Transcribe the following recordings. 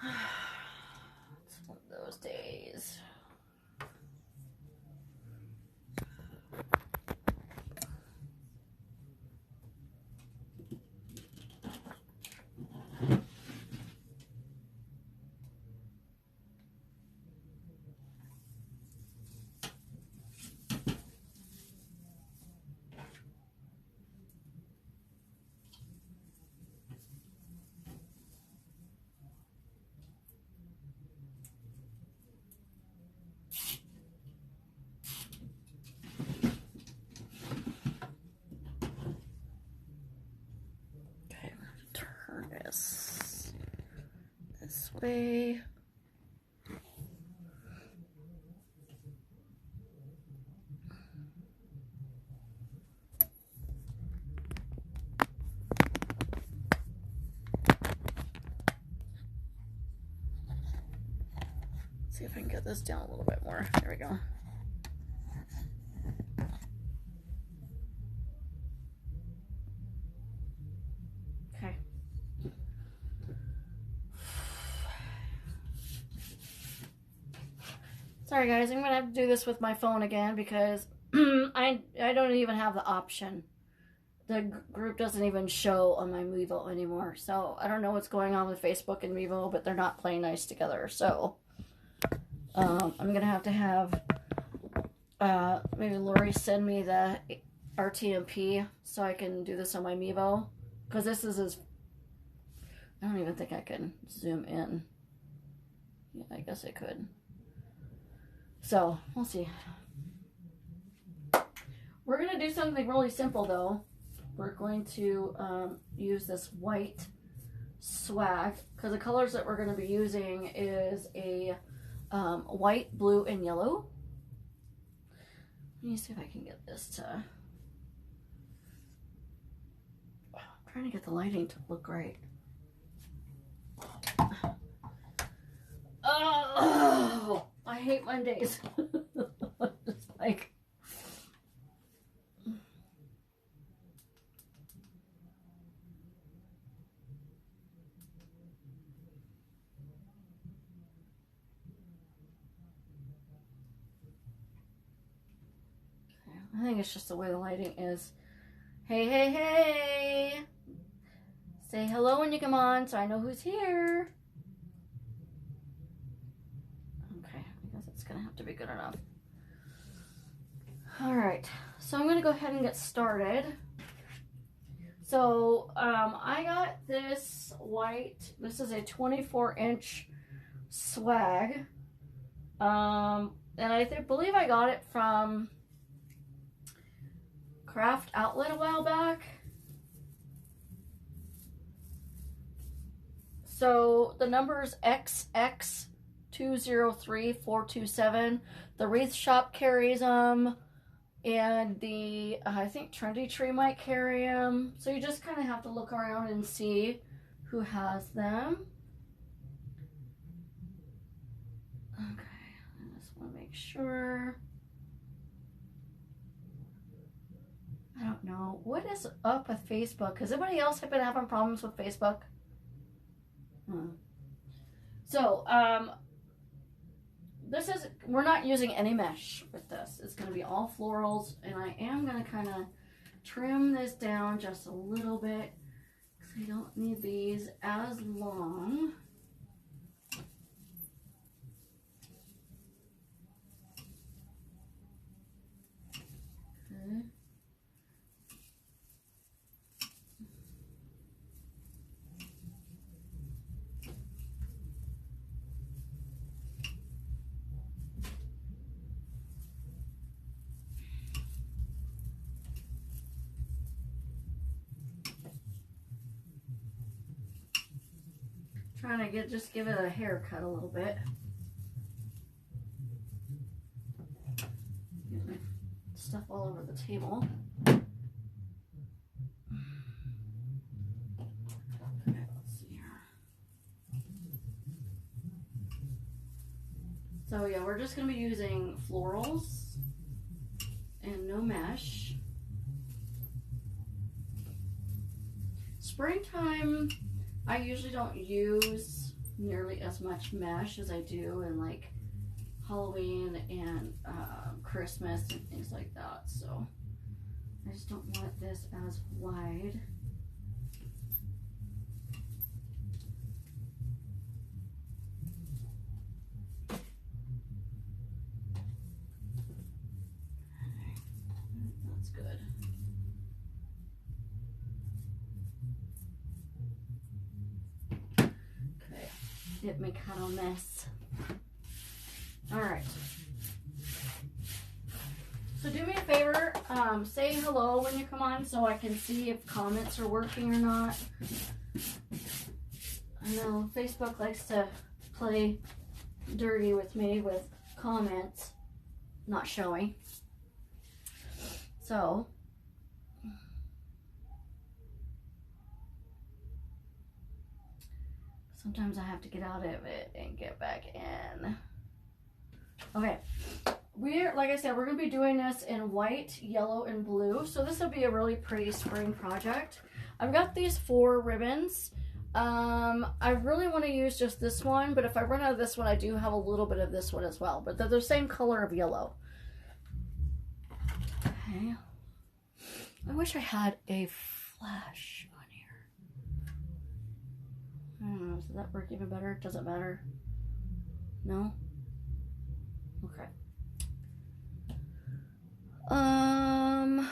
It's one of those days. This way. See if I can get this down a little bit more. There we go. Okay. Sorry guys, I'm gonna have to do this with my phone again because I don't even have the option. The group doesn't even show on my Mevo anymore. So I don't know what's going on with Facebook and Mevo, but they're not playing nice together. So I'm gonna have to have maybe Lori send me the RTMP so I can do this on my Mevo, because this is as, I don't even think I can zoom in. Yeah, I guess I could. So we'll see. We're gonna do something really simple though. We're going to use this white swag, because the colors that we're going to be using is a white, blue, and yellow. Let me see if I can get this to... I'm trying to get the lighting to look right. Oh, I hate Mondays. Just like... I think it's just the way the lighting is. Hey, hey, hey! Say hello when you come on so I know who's here. Okay, I guess it's gonna have to be good enough. Alright, so I'm gonna go ahead and get started. So, I got this white, this is a 24-inch swag. And I believe I got it from Craft Outlet a while back. So the number is XX203427. The Wreath shop carries them, and the I think Trendy Tree might carry them. So you just kind of have to look around and see who has them. Okay, I just want to make sure. I don't know. What is up with Facebook? Has anybody else been having problems with Facebook? So, this is, we're not using any mesh with this. It's going to be all florals, and I am going to kind of trim this down just a little bit because I don't need these as long. Okay. Trying to just give it a haircut a little bit. Get my stuff all over the table. Okay, let's see here. So yeah, we're just going to be using florals and no mesh. Springtime, I usually don't use nearly as much mesh as I do in like Halloween and Christmas and things like that. So I just don't want this as wide. That's good. Okay, get me kind of mess. All right. So do me a favor, say hello when you come on so I can see if comments are working or not. I know Facebook likes to play dirty with me with comments not showing. So sometimes I have to get out of it and get back in. Okay. Like I said, we're going to be doing this in white, yellow, and blue. So this will be a really pretty spring project. I've got these 4 ribbons. I really want to use just this one, but if I run out of this one, I do have a little bit of this one as well. But they're the same color of yellow. Okay. I wish I had a flash on here. I don't know, does that work even better? Does it matter? No? Okay. Okay.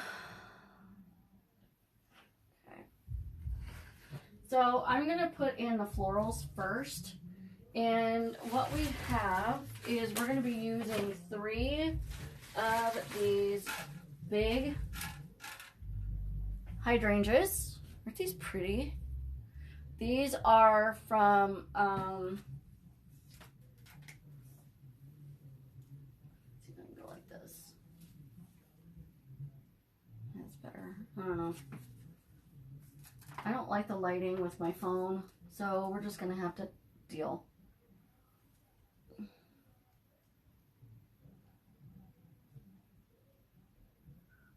So I'm gonna put in the florals first, and what we have is we're gonna be using 3 of these big hydrangeas. Aren't these pretty? These are from I don't know. I don't like the lighting with my phone, so we're just gonna have to deal.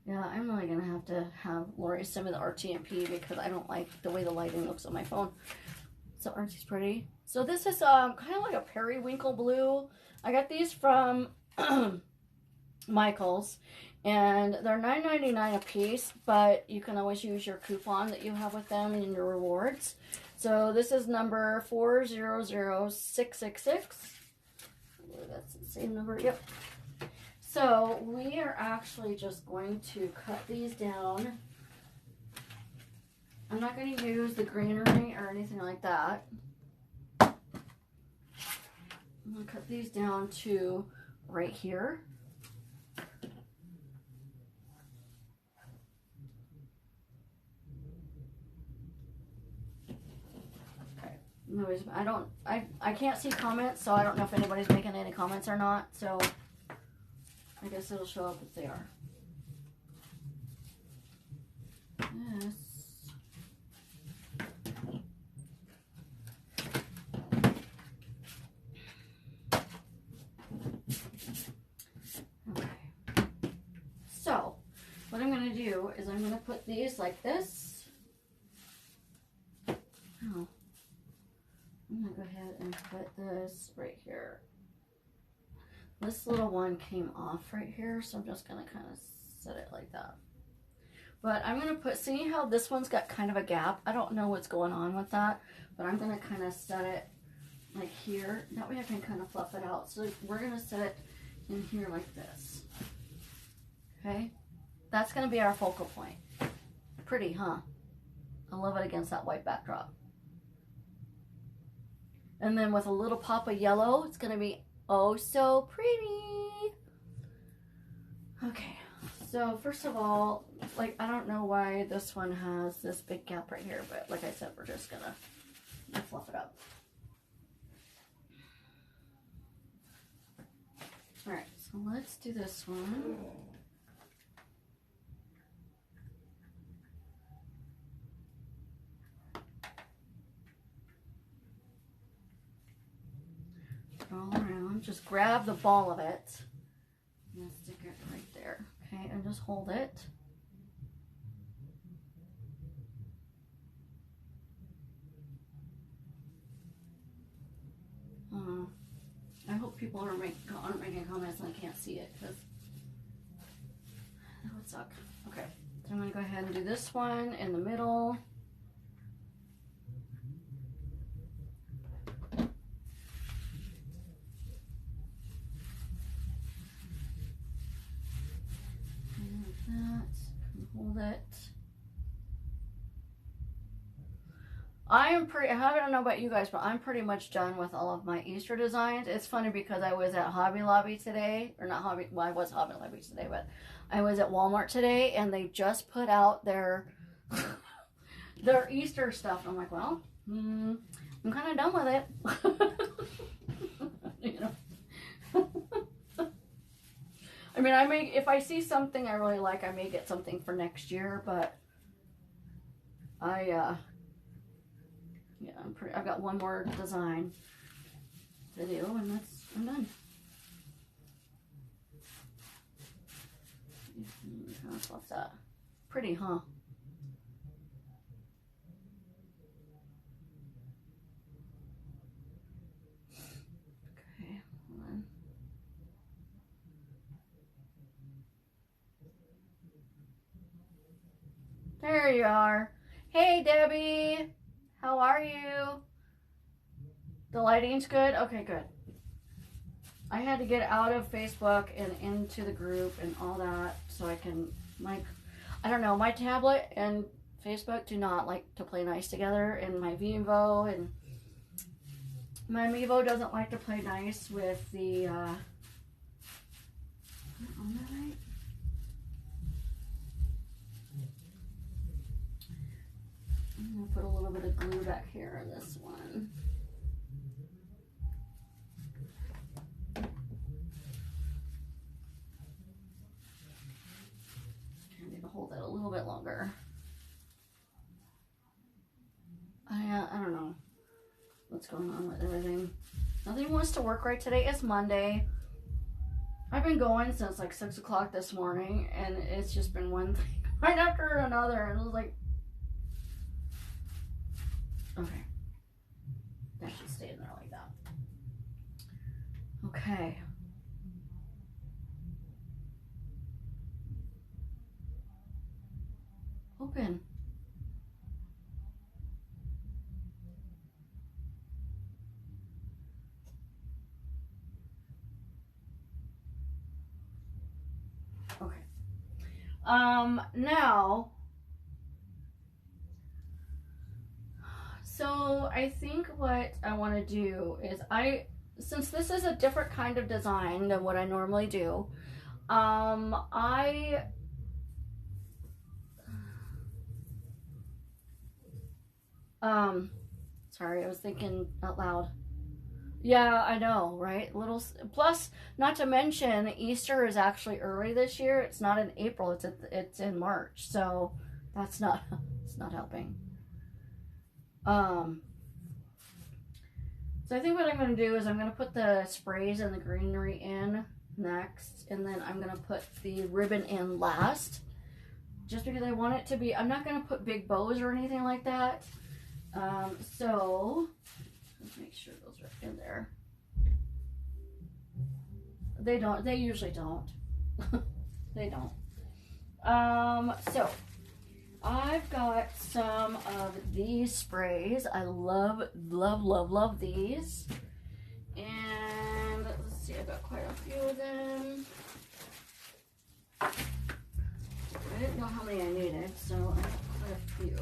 Yeah, I'm really gonna have to have Lori send me the RTMP because I don't like the way the lighting looks on my phone. So aren't these pretty? So this is kind of like a periwinkle blue. I got these from Michael's. And they're $9.99 a piece, but you can always use your coupon that you have with them in your rewards. So this is number 400666. That's the same number, yep. So we are actually just going to cut these down. I'm not going to use the greenery or anything like that. I'm going to cut these down to right here. Anyways, I can't see comments, so I don't know if anybody's making any comments or not, so I guess it'll show up if they are. Yes. Okay. So, what I'm going to do is I'm going to put these like this. Oh. I'm going to go ahead and put this right here. This little one came off right here, so I'm just going to kind of set it like that. But I'm going to put, see how this one's got kind of a gap? I don't know what's going on with that, but I'm going to kind of set it like here. That way I can kind of fluff it out. So we're going to set it in here like this. Okay? That's going to be our focal point. Pretty, huh? I love it against that white backdrop. And then with a little pop of yellow, it's going to be oh so pretty. Okay, so first of all, like, I don't know why this one has this big gap right here, but like I said, we're just going to fluff it up. All right, so let's do this one. All around, just grab the ball of it and stick it right there, okay, and just hold it. people aren't making comments and I can't see it because that would suck. Okay, so I'm going to go ahead and do this one in the middle. And like that, and hold it. I don't know about you guys, but I'm pretty much done with all of my Easter designs. It's funny because I was at Hobby Lobby today, or not Hobby, well, I was Hobby Lobby today, but I was at Walmart today, and they just put out their their Easter stuff. I'm like, well, I'm kind of done with it. You know. I mean, if I see something I really like, I may get something for next year, but yeah, I've got one more design to do, and I'm done. What's that? Pretty, huh? Okay, hold on. There you are. Hey, Debbie. How are you? The lighting's good? Okay, good. I had to get out of Facebook and into the group and all that so I can, I don't know, my tablet and Facebook do not like to play nice together, and my Vivo and my Mevo doesn't like to play nice with the, on that right? I'm going to put a little bit of glue back here on this one. I need to hold that a little bit longer. I don't know what's going on with everything. Nothing wants to work right today. It's Monday. I've been going since like 6 o'clock this morning, and it's just been one thing right after another, and it was like, okay, that should stay in there like that. Okay. Open. Okay. Now, so I think what I want to do is since this is a different kind of design than what I normally do, sorry, I was thinking out loud. Yeah, I know, right? Plus, not to mention, Easter is actually early this year. It's not in April, it's in March. So that's not, it's not helping. So I think what I'm going to do is I'm going to put the sprays and the greenery in next, and then I'm going to put the ribbon in last, just because I want it to be, I'm not going to put big bows or anything like that. So let's make sure those are in there. They usually don't. They don't. So I've got some of these sprays. I love, love, love, love these. And let's see, I've got quite a few of them. I didn't know how many I needed, so I've got quite a few.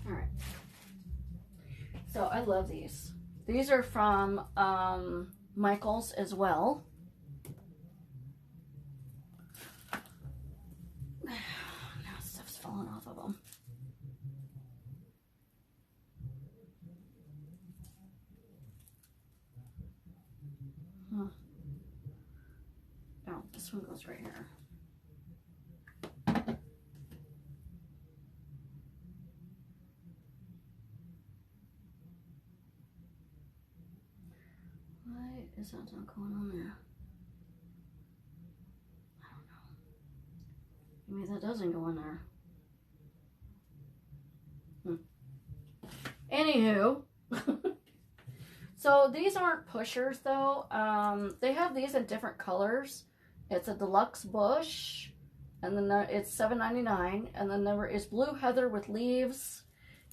Alright. So I love these. These are from Michael's as well. Now stuff's falling off of them. Huh. Oh, this one goes right here. Why is that not going on there? I don't know. Maybe that doesn't go in there. Anywho, so these aren't pushers though. They have these in different colors. It's a deluxe bush, and then it's $7.99, and the number is blue heather with leaves,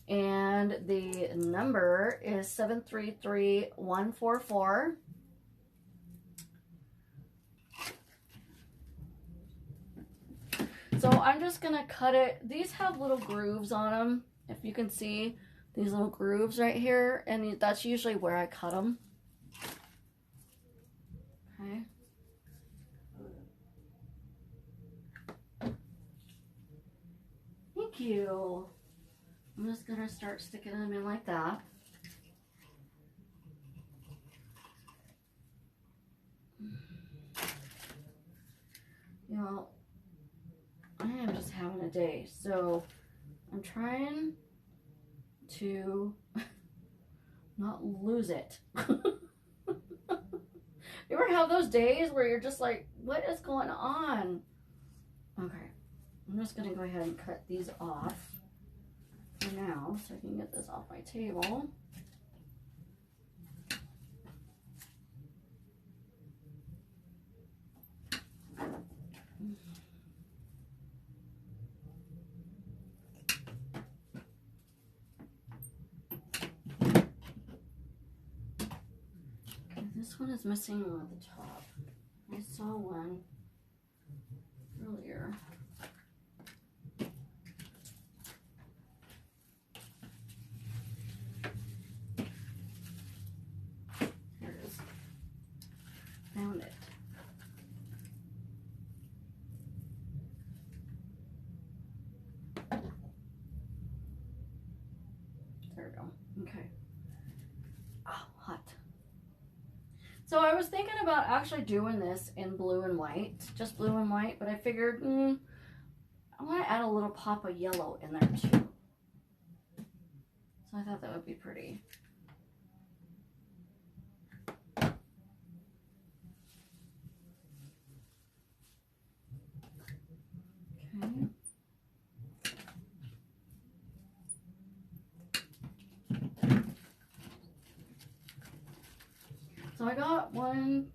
and the number is 733144. So I'm just gonna cut it. These have little grooves on them, if you can see these little grooves right here, and that's usually where I cut them. Okay. Thank you. I'm just gonna start sticking them in like that. You know, I am just having a day, so I'm trying to not lose it. You ever have those days where you're just like, what is going on? Okay, I'm just gonna go ahead and cut these off for now so I can get this off my table. This one is missing one at the top. I saw one earlier. Here it is. Found it. There we go. Okay. Oh, hot. So I was thinking about actually doing this in blue and white, just blue and white, but I figured, I want to add a little pop of yellow in there too. So I thought that would be pretty. Okay. So I got 1,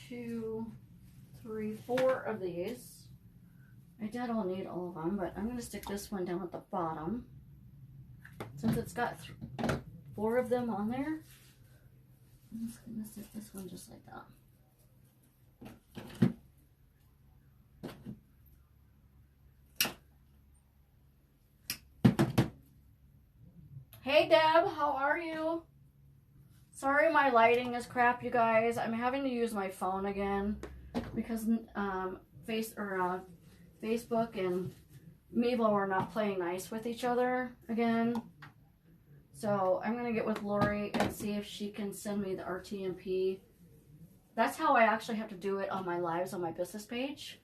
2, 3, 4 of these. I don't need all of them, but I'm going to stick this one down at the bottom. Since it's got 4 of them on there, I'm just going to stick this one just like that. Hey Deb, how are you? Sorry my lighting is crap, you guys. I'm having to use my phone again because Facebook and Mevo are not playing nice with each other again. So I'm going to get with Lori and see if she can send me the RTMP. That's how I actually have to do it on my lives on my business page.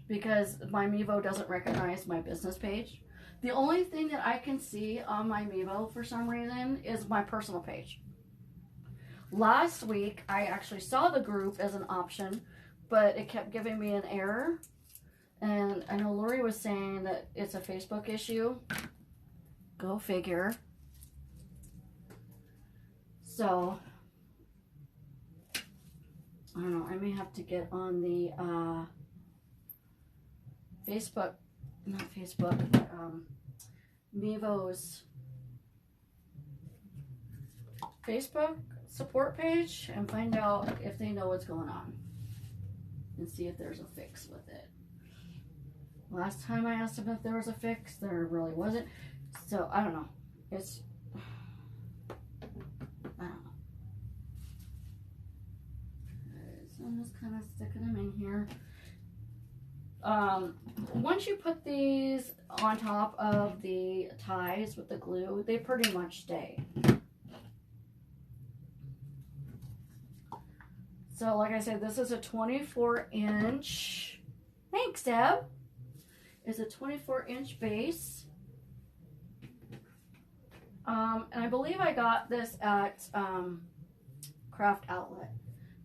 Because my Mevo doesn't recognize my business page. The only thing that I can see on my Mevo for some reason is my personal page. Last week, I actually saw the group as an option, but it kept giving me an error. And I know Lori was saying that it's a Facebook issue. Go figure. So, I don't know. I may have to get on the Facebook, not Facebook, but Mevo's Facebook support page and find out if they know what's going on and see if there's a fix with it. Last time I asked them if there was a fix, there really wasn't. So I don't know. I don't know. Okay, so I'm just kind of sticking them in here. Once you put these on top of the ties with the glue, they pretty much stay. So like I said, this is a 24-inch. Thanks, Deb. It's a 24-inch base. And I believe I got this at Craft Outlet.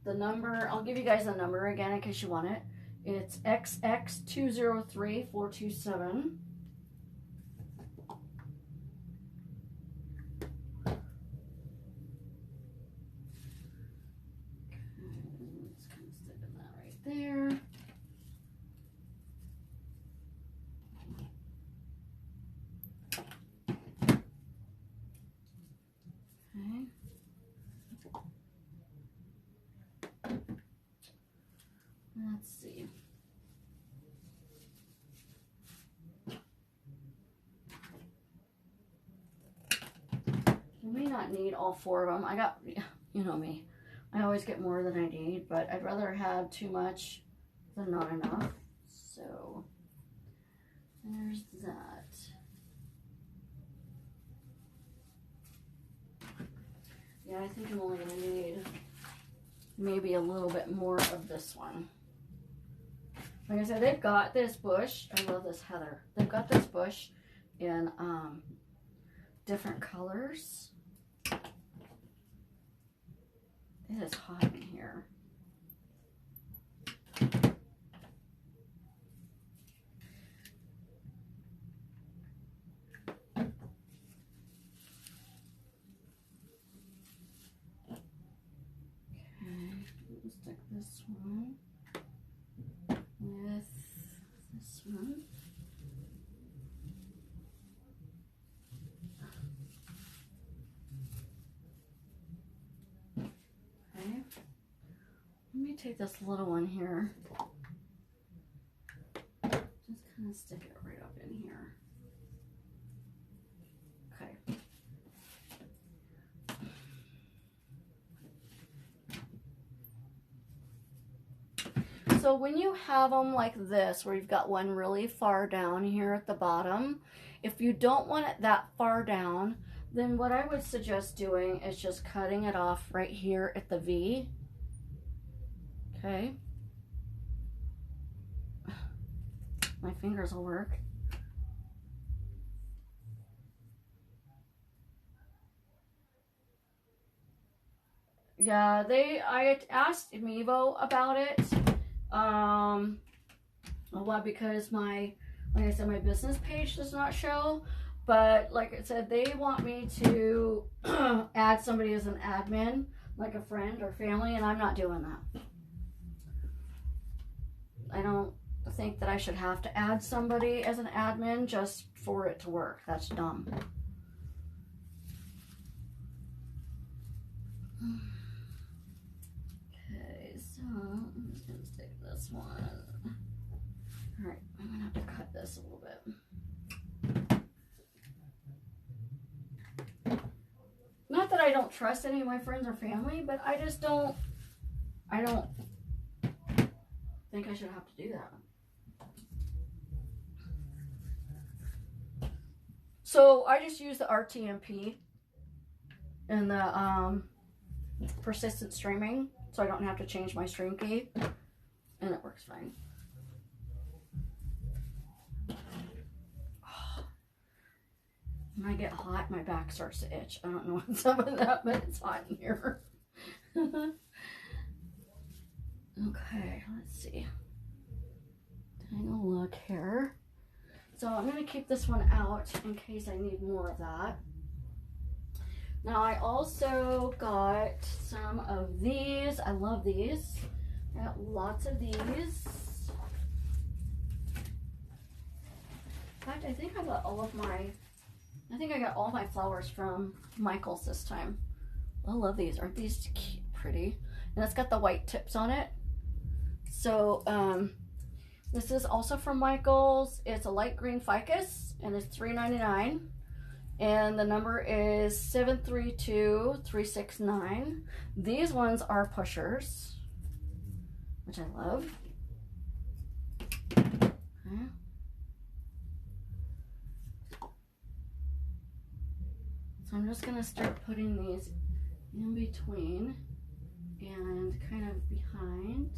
The number, I'll give you guys the number again in case you want it. It's XX203427. Let's see. You may not need all 4 of them. I got, you know me, I always get more than I need, but I'd rather have too much than not enough. So there's that. Yeah, I think I'm only going to need maybe a little bit more of this one. Like I said, they've got this bush. I love this heather. They've got this bush in different colors. It is hot in here. Stick this one with this one. Okay. Let me take this little one here. Just kind of stick it right up in here. Okay. So when you have them like this, where you've got one really far down here at the bottom, if you don't want it that far down, then what I would suggest doing is just cutting it off right here at the V. Okay. My fingers will work. Yeah, I asked Mevo about it. Well, because like I said, my business page does not show, but like I said, they want me to add somebody as an admin, like a friend or family, and I'm not doing that. I don't think that I should have to add somebody as an admin just for it to work. That's dumb. Okay, so I'm just gonna stick this one. All right, I'm gonna have to cut this a little bit. Not that I don't trust any of my friends or family, but I just don't, I don't think I should have to do that. So I just use the RTMP and the persistent streaming, so I don't have to change my stream key, and it works fine. When I get hot, my back starts to itch. I don't know what's up with that, but it's hot in here. Okay, let's see. Taking a look here. So I'm going to keep this one out in case I need more of that. Now I also got some of these. I love these. I got lots of these. In fact, I think I got all my flowers from Michael's this time. I love these. Aren't these cute, pretty? And it's got the white tips on it. So this is also from Michael's. It's a light green ficus, and it's $3.99. And the number is 732369. These ones are pushers, which I love. Okay. So I'm just gonna start putting these in between and kind of behind.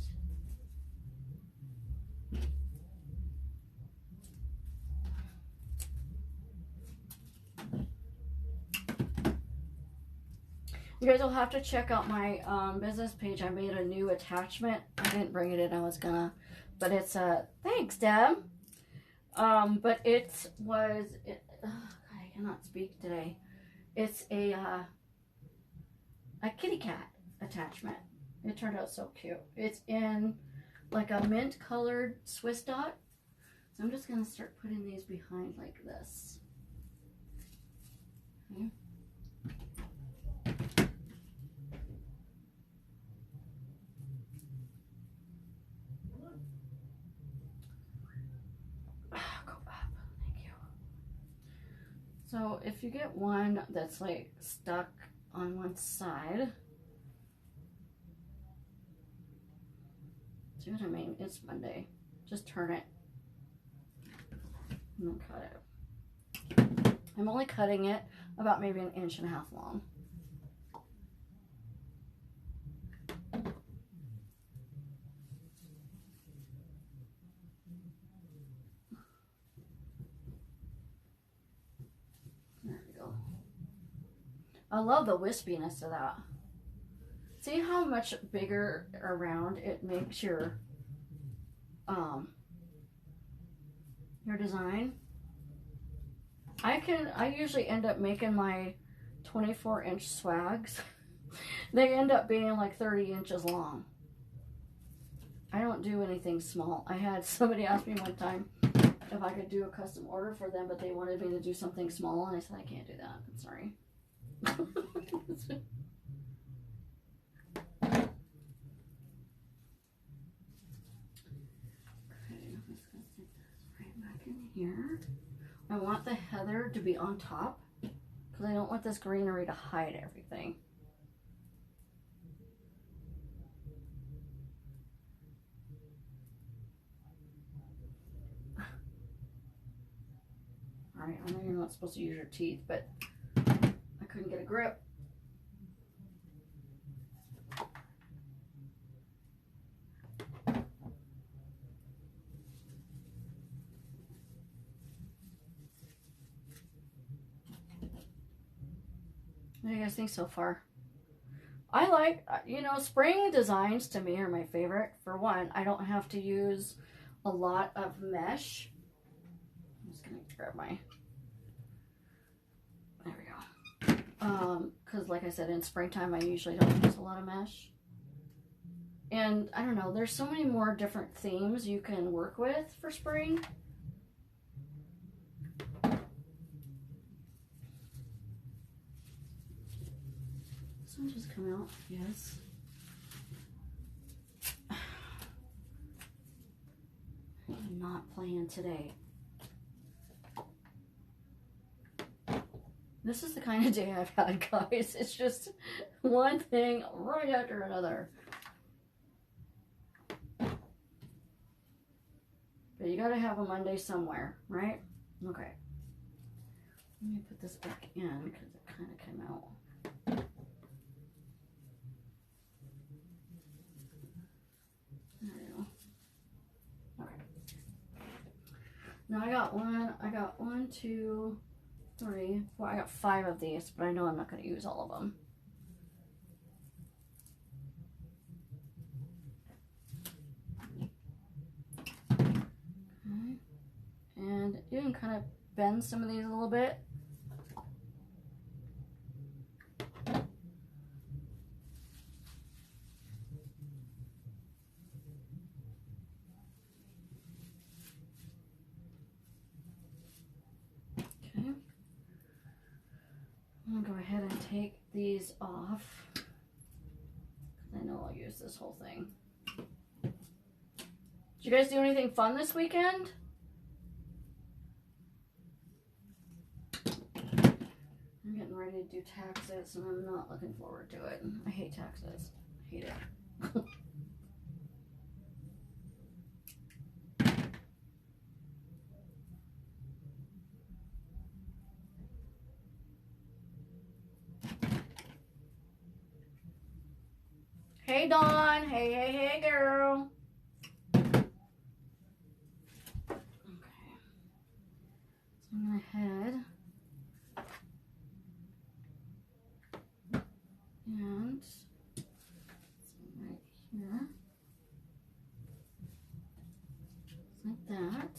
You guys will have to check out my business page. I made a new attachment. I didn't bring it in. I was gonna, but it's thanks, Deb. But I cannot speak today. It's a kitty cat attachment. It turned out so cute. It's in like a mint colored Swiss dot. So I'm just gonna start putting these behind like this. Okay. So if you get one that's like stuck on one side, see what I mean? It's Monday. Just turn it and then cut it. I'm only cutting it about maybe 1.5 inches long. There we go. I love the wispiness of that. See how much bigger around it makes your design? I usually end up making my 24-inch swags. They end up being like 30 inches long. I don't do anything small. I had somebody ask me one time if I could do a custom order for them, but they wanted me to do something small, and I said I can't do that. I'm sorry. Here. I want the heather to be on top because I don't want this greenery to hide everything. Alright, I know you're not supposed to use your teeth, but I couldn't get a grip. What do you guys think so far? I like, you know, spring designs to me are my favorite. For one, I don't have to use a lot of mesh. I'm just going to grab my, there we go. Because like I said, in springtime, I usually don't use a lot of mesh. And I don't know, there's so many more different themes you can work with for spring. Just come out, yes. I'm not playing today. This is the kind of day I've had, guys. It's just one thing right after another. But you gotta have a Monday somewhere, right? Okay. Let me put this back in because it kind of came out. Now I got one, two, three, four. I got 5 of these, but I know I'm not going to use all of them. Okay. And you can kind of bend some of these a little bit. I'm going to go ahead and take these off. I know I'll use this whole thing. Did you guys do anything fun this weekend? I'm getting ready to do taxes and I'm not looking forward to it. I hate taxes. I hate it. Hey, Dawn. Hey, hey, hey, girl. Okay. So I'm going to head and right here. Like that.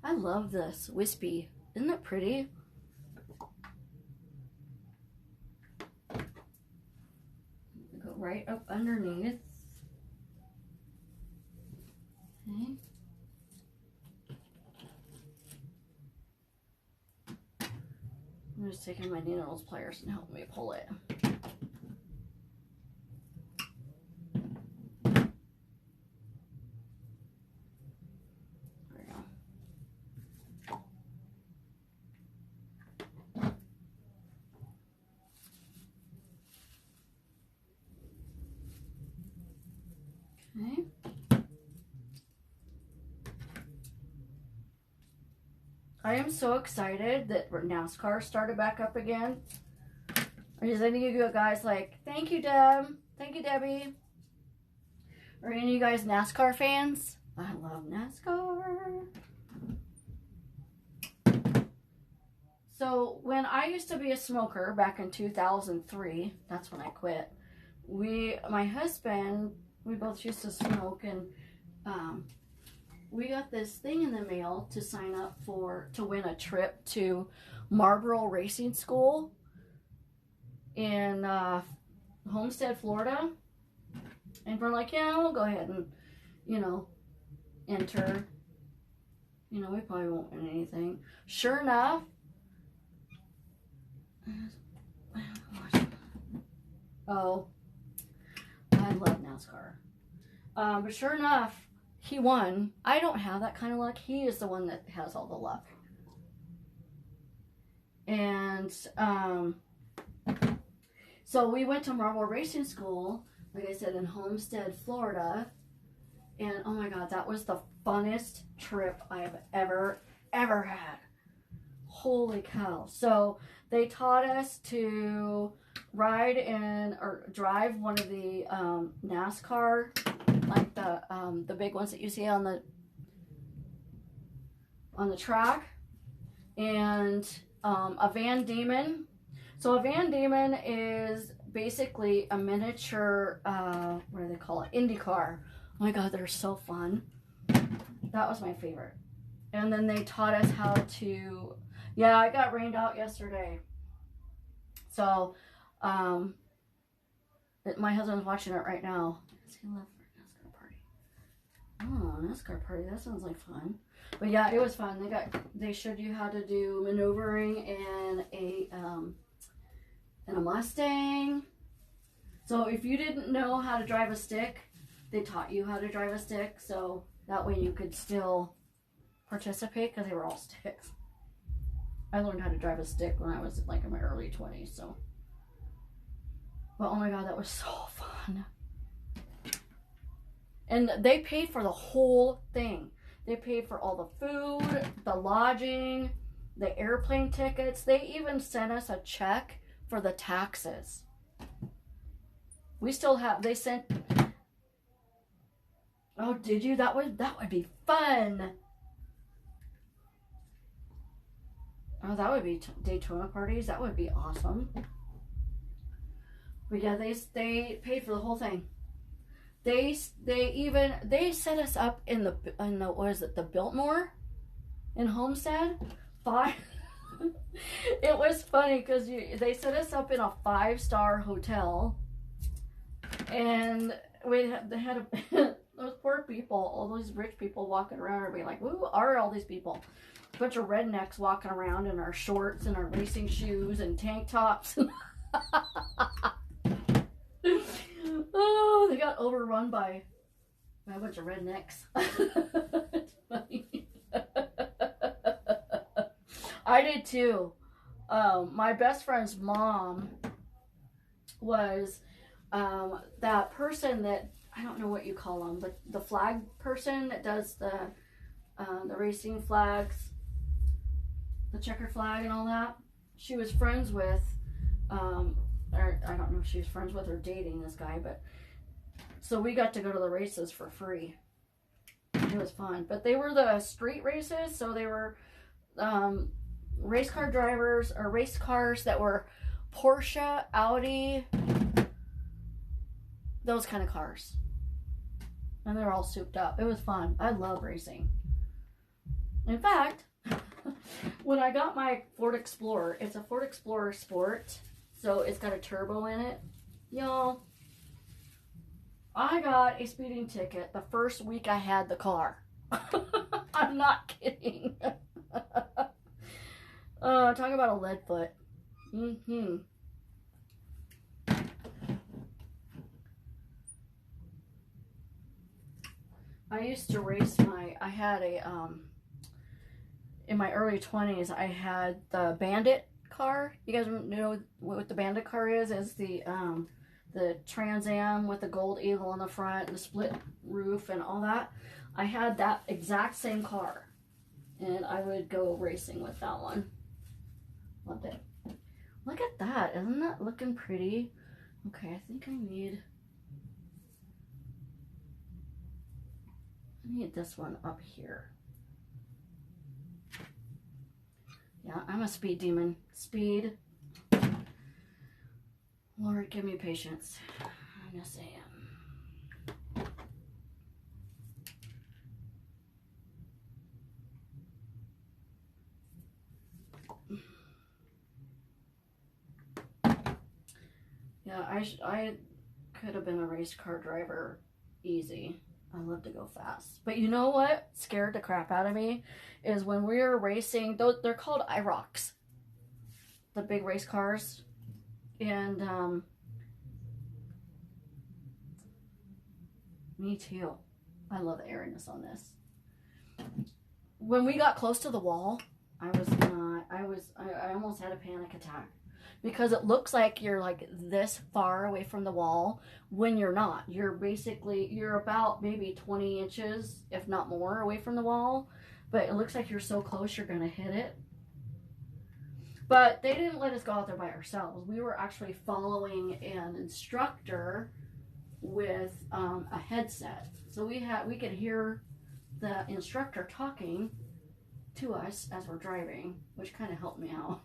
I love this wispy. Isn't it pretty? Go right up underneath. Okay. I'm just taking my needles pliers and helping me pull it. Okay. I am so excited that NASCAR started back up again. Is any of you guys like, thank you, Deb. Thank you, Debbie. Are any of you guys NASCAR fans? I love NASCAR. So when I used to be a smoker back in 2003, that's when I quit. My husband, we both used to smoke, and we got this thing in the mail to sign up to win a trip to Marlboro Racing School in Homestead, Florida. And we're like, yeah, we'll go ahead and, enter. We probably won't win anything. Sure enough, oh, I love NASCAR. But sure enough, he won. I don't have that kind of luck. He is the one that has all the luck. And so we went to Marlboro Racing School, like I said, in Homestead, Florida. And oh my God, that was the funnest trip I've ever had. Holy cow. So they taught us to ride in or drive one of the NASCAR, like the big ones that you see on the track, and a Van Diemen. So a Van Diemen is basically a miniature, what do they call it? IndyCar. Oh my God, they're so fun. That was my favorite. And then they taught us how to, yeah, I got rained out yesterday. So, my husband's watching it right now. Does he love NASCAR party? Oh, NASCAR party. That sounds like fun. But yeah, it was fun. They showed you how to do maneuvering in a Mustang. So if you didn't know how to drive a stick, they taught you how to drive a stick. So that way you could still participate, because they were all sticks. I learned how to drive a stick when I was like in my early 20s. So, but oh my God, that was so fun. And they paid for the whole thing. They paid for all the food, the lodging, the airplane tickets. They even sent us a check for the taxes. We still have, they sent, oh, did you? That would be fun. Oh, that would be Daytona parties. That would be awesome. But yeah, they paid for the whole thing. They set us up in the what is it, the Biltmore in Homestead. It was funny because they set us up in a 5-star hotel, and they had those poor people, all those rich people walking around, and being like, "Who are all these people?" A bunch of rednecks walking around in our shorts and our racing shoes and tank tops. Oh, they got overrun by a bunch of rednecks. It's funny. I did too. My best friend's mom was that person that, I don't know what you call them, but the flag person that does the racing flags, the checker flag and all that. She was friends with, or I don't know if she was friends with or dating this guy, but so we got to go to the races for free. It was fun, but they were the street races, so they were race car drivers, or race cars that were Porsche, Audi, those kind of cars, and they're all souped up. It was fun. I love racing. In fact, when I got my Ford Explorer, it's a Ford Explorer Sport, so it's got a turbo in it. Y'all, I got a speeding ticket the first week I had the car. I'm not kidding. Talk about a lead foot. I used to race I had a, in my early 20s, I had the Bandit car. You guys know what the Bandit car is? It's the the Trans Am with the gold eagle on the front and the split roof and all that. I had that exact same car, and I would go racing with that one. Loved it. Look at that. Isn't that looking pretty? Okay, I think I need this one up here. Yeah, I'm a speed demon. Speed. Lord, give me patience. I'm just saying. Yeah, I could have been a race car driver easy. I love to go fast. But you know what scared the crap out of me is when we were racing, they're called IROCs, the big race cars. And me too. I love the airiness on this. When we got close to the wall, I almost had a panic attack. Because it looks like you're like this far away from the wall when you're not. You're about maybe 20 inches, if not more, away from the wall. But it looks like you're so close you're going to hit it. But they didn't let us go out there by ourselves. We were actually following an instructor with a headset. So we could hear the instructor talking to us as we're driving, which kind of helped me out.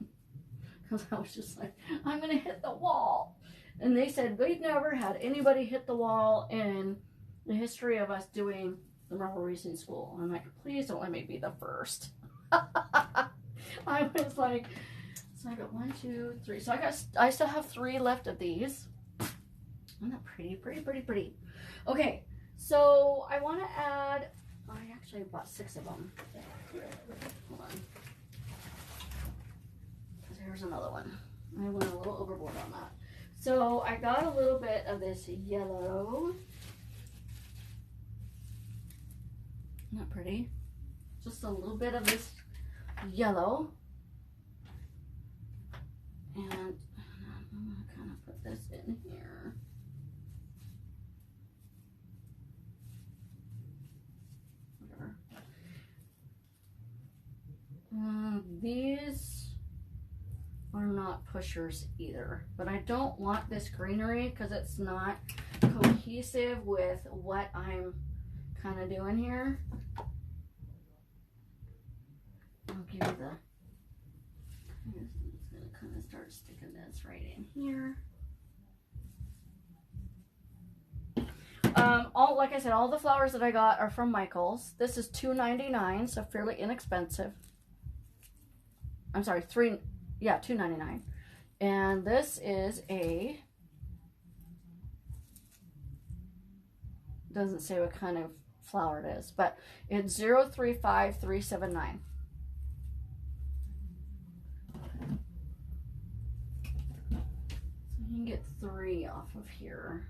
Because I was just like, I'm going to hit the wall. And they said, we've never had anybody hit the wall in the history of us doing the Marble Racing School. And I'm like, please don't let me be the first. I was like, so I got 1, 2, 3. So I still have 3 left of these. Isn't that pretty, pretty, pretty, pretty? Okay, so I want to add, I actually bought 6 of them. Hold on. Here's another one. I went a little overboard on that. So I got a little bit of this yellow. Not pretty. Just a little bit of this yellow. And I'm going to kind of put this in here. Whatever. These are not pushers either, but I don't want this greenery because it's not cohesive with what I'm kind of doing here. I'll give you the, I'm just going to kind of start sticking this right in here. Like I said, all the flowers that I got are from Michael's. This is $2.99, so fairly inexpensive. I'm sorry, $2.99. And this is doesn't say what kind of flower it is, but it's 035379. So you can get 3 off of here.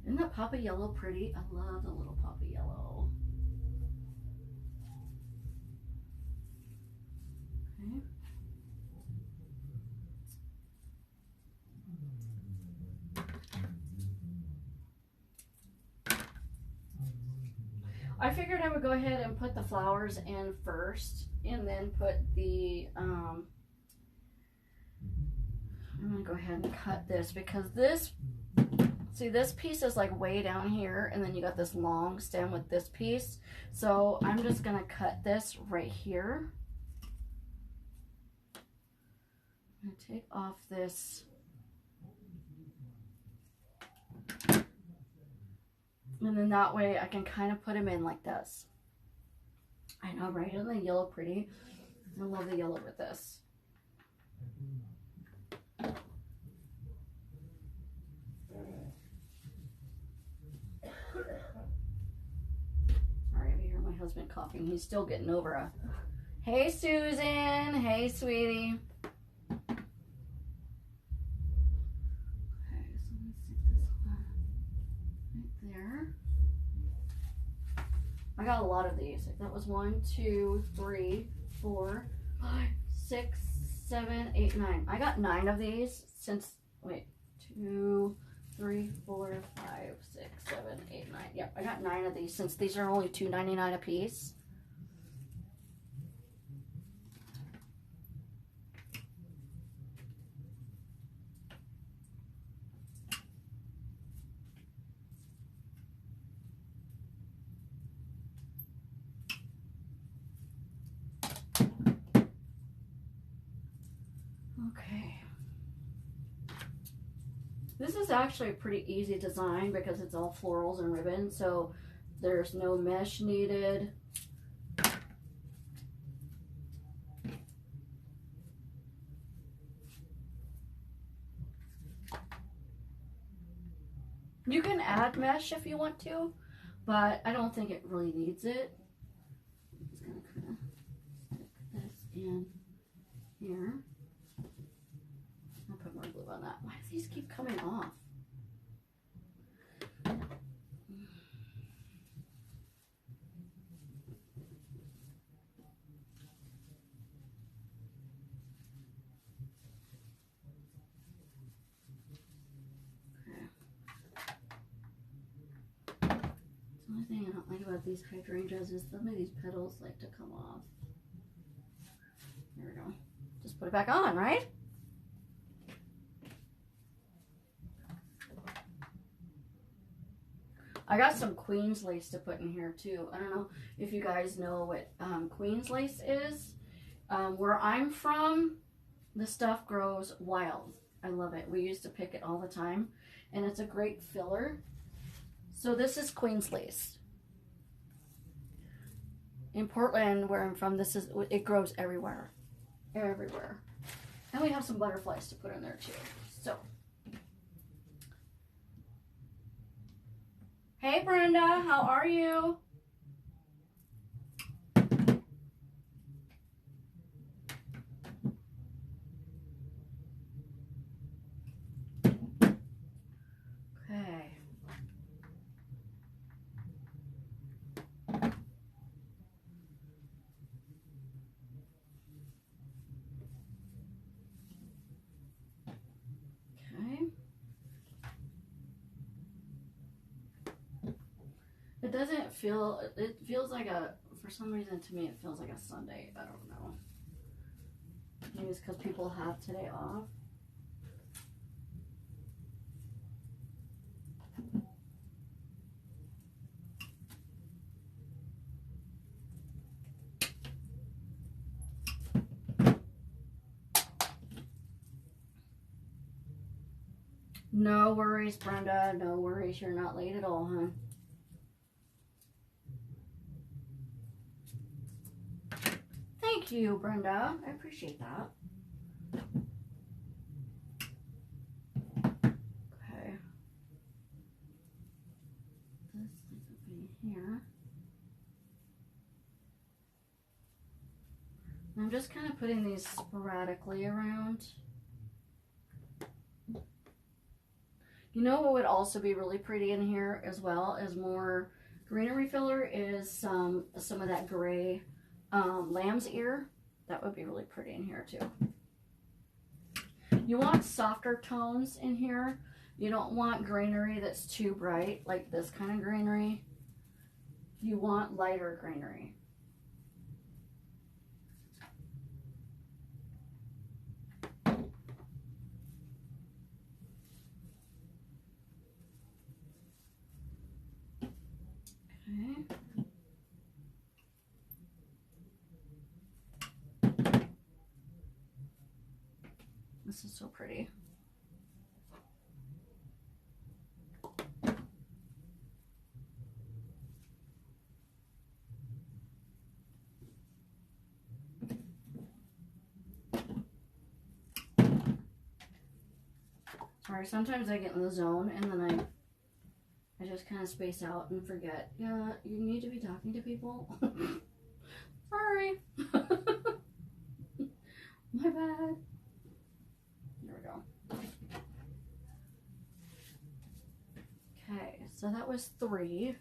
Isn't that poppy yellow pretty? I love the little poppy yellow. Okay. I figured I would go ahead and put the flowers in first and then put the, I'm going to go ahead and cut this because this, see, this piece is like way down here, and then you got this long stem with this piece. So I'm just going to cut this right here. I'm going to take off this. And then that way I can kind of put them in like this. I know, right? Isn't the yellow pretty? I love the yellow with this. Sorry if you hear my husband coughing. He's still getting over a, hey Susan, hey sweetie. Okay, so let me stick this one right there. I got a lot of these. That was 1, 2, 3, 4, 5, 6, 7, 8, 9. I got 9 of these since, wait, 2, 3, 4, 5, 6, 7, 8, 9. Yep, I got 9 of these since these are only $2.99 a piece. Okay. This is actually a pretty easy design because it's all florals and ribbon, so there's no mesh needed. You can add mesh if you want to, but I don't think it really needs it. I'm just gonna kind of stick this in here. I'll put more glue on that. Why do these keep coming off? The only thing I don't like about these hydrangeas is some of these petals like to come off. There we go. Just put it back on, right? I got some Queen's lace to put in here too. I don't know if you guys know what Queen's lace is. Where I'm from, the stuff grows wild. I love it. We used to pick it all the time, and it's a great filler. So this is Queen's lace. In Portland, where I'm from, it grows everywhere. Everywhere. And we have some butterflies to put in there too. So. Hey Brenda, how are you? Okay. It doesn't feel, it feels like for some reason to me it feels like a Sunday. I don't know. Maybe it's because people have today off. No worries, Brenda. No worries. You're not late at all, huh? Thank you, Brenda. I appreciate that. Okay. This is over here. I'm just kind of putting these sporadically around. You know what would also be really pretty in here as well as more greenery filler is some of that gray lamb's ear. That would be really pretty in here too. You want softer tones in here. You don't want greenery that's too bright, like this kind of greenery. You want lighter greenery. Okay. This is so pretty. Sorry, sometimes I get in the zone and then I just kind of space out and forget. Yeah, you need to be talking to people. Sorry. My bad. There we go. Okay, so that was 3.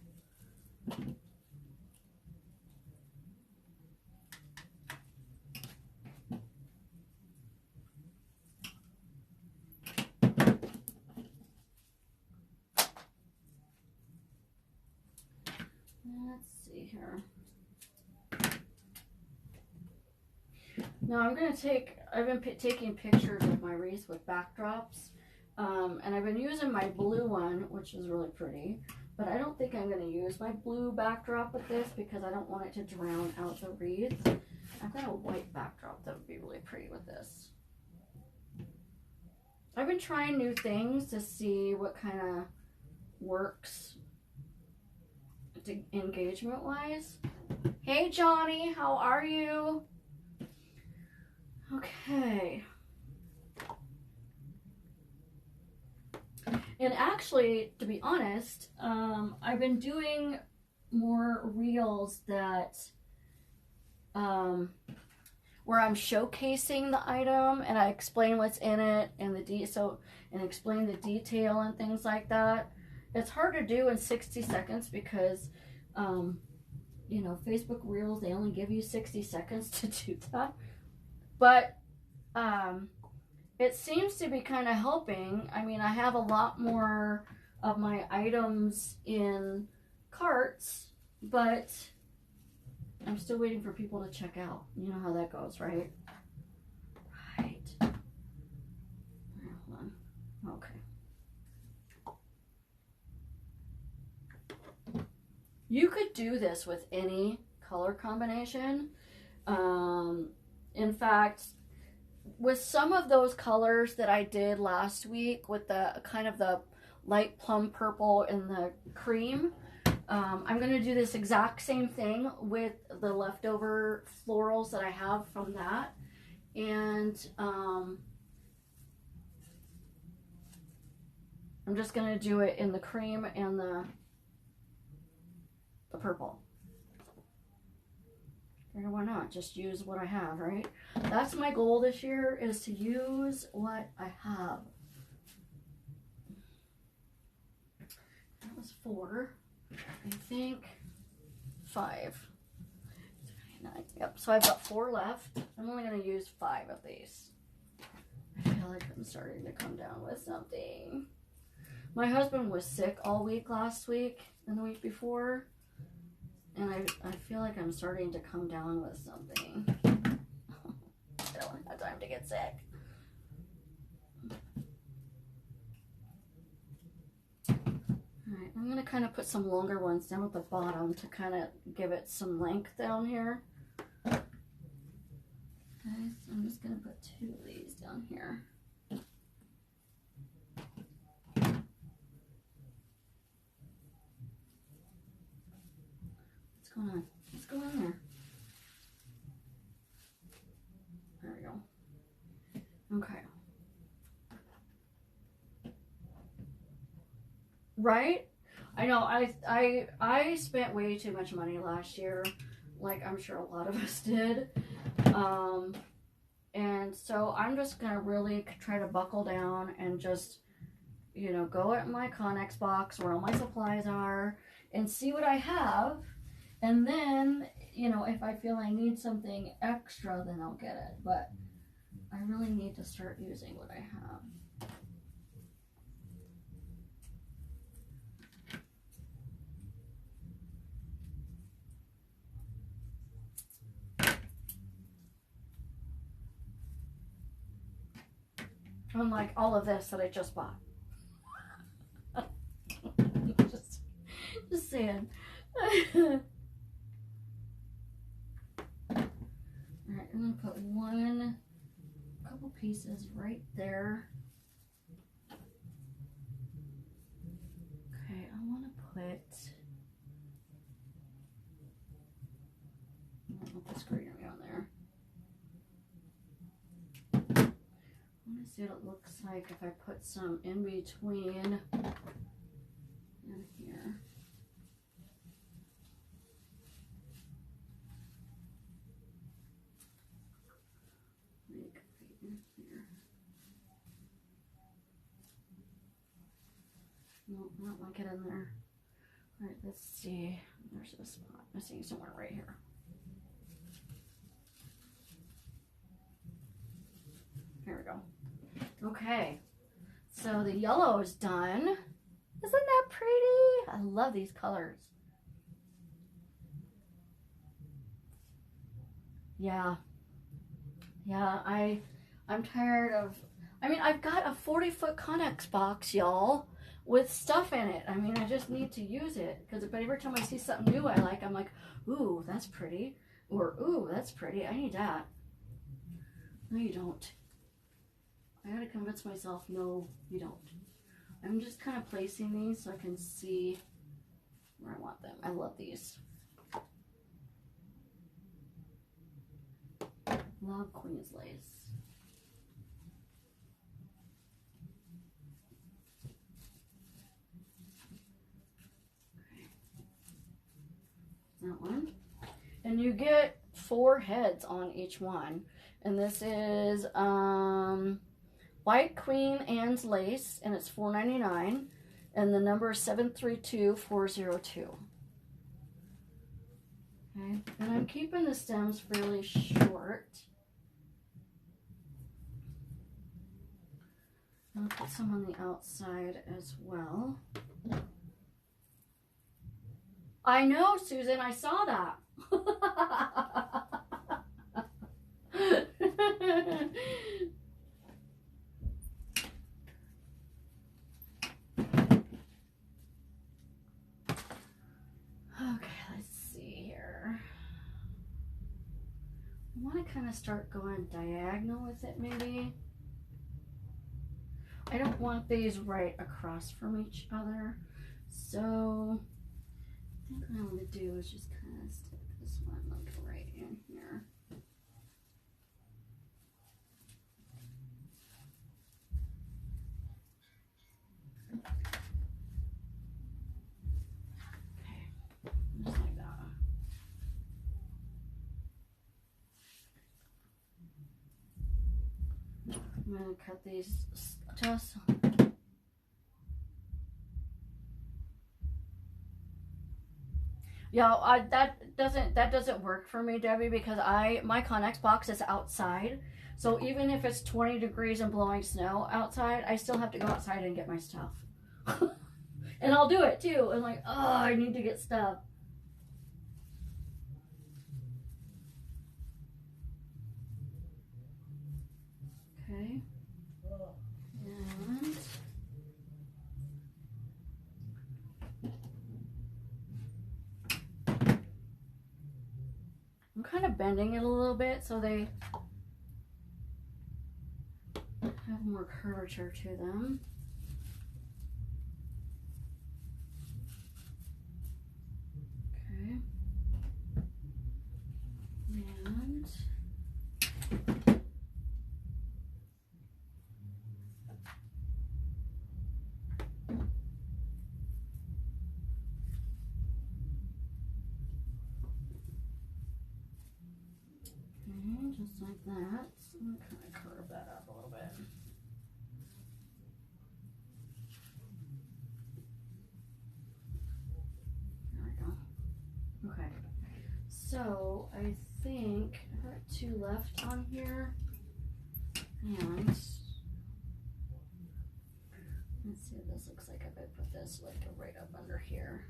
see here. Now I'm going to take, I've been taking pictures of my wreath with backdrops. And I've been using my blue one, which is really pretty. But I don't think I'm going to use my blue backdrop with this because I don't want it to drown out the wreath. I've got a white backdrop that would be really pretty with this. I've been trying new things to see what kind of works engagement wise. Hey Johnny, how are you? Okay. And actually, to be honest, I've been doing more reels that where I'm showcasing the item and I explain what's in it and and explain the detail and things like that. It's hard to do in 60 seconds because you know, Facebook Reels, they only give you 60 seconds to do that. But it seems to be kind of helping. I mean, I have a lot more of my items in carts, but I'm still waiting for people to check out. You know how that goes, right? Right. Hold on. Okay. You could do this with any color combination. In fact, with some of those colors that I did last week with the kind of the light plum purple and the cream, I'm going to do this exact same thing with the leftover florals that I have from that. And I'm just going to do it in the cream and the purple. Or why not? Just use what I have, right? That's my goal this year, is to use what I have. That was 4. I think 5. 9. Yep, so I've got 4 left. I'm only going to use 5 of these. I feel like I'm starting to come down with something. My husband was sick all week last week and the week before. And I feel like I'm starting to come down with something. I don't have time to get sick. Alright, I'm going to kind of put some longer ones down at the bottom to kind of give it some length down here. Okay, so I'm just going to put 2 of these down here. What's going on? What's going on there? There we go. Okay. Right? I know I spent way too much money last year, like I'm sure a lot of us did. And so I'm just gonna really try to buckle down and just, you know, go at my Connex box where all my supplies are and see what I have. And then, you know, if I feel I need something extra, then I'll get it. But I really need to start using what I have. Unlike all of this that I just bought. just saying. Alright, I'm going to put couple pieces right there. Okay, I want to put, I'll put this greenery on there. I want to see what it looks like if I put some in between in here. No, I don't like it in there. Alright, let's see. There's a spot missing somewhere right here. Here we go. Okay. So the yellow is done. Isn't that pretty? I love these colors. Yeah. Yeah, I'm tired of, I mean, I've got a 40-foot Connex box, y'all, with stuff in it. I mean, I just need to use it. But every time I see something new I like, I'm like, ooh, that's pretty. Or, ooh, that's pretty. I need that. No, you don't. I gotta convince myself, no, you don't. I'm just kind of placing these so I can see where I want them. I love these. Love Queen's Lace. Okay. That one. And you get 4 heads on each one. And this is White Queen Anne's Lace, and it's $4.99. And the number is 732402. Okay. And I'm keeping the stems fairly short. I'll put some on the outside as well. I know, Susan, I saw that. Okay, let's see here. I want to kind of start going diagonal with it, maybe. I don't want these right across from each other, so I think what I'm going to do is just kind of stick this one like right in here. Okay, just like that. I'm going to cut these just yeah, that doesn't work for me, Debbie, because my Connex box is outside. So even if it's 20 degrees and blowing snow outside, I still have to go outside and get my stuff. And I'll do it too. I'm like, oh, I need to get stuff. Okay. And I'm kind of bending it a little bit so they have more curvature to them. Okay. And just like that. So I'm going to kind of curve that up a little bit. There we go. Okay. So I think I got 2 left on here. And let's see what this looks like if I put this like right up under here.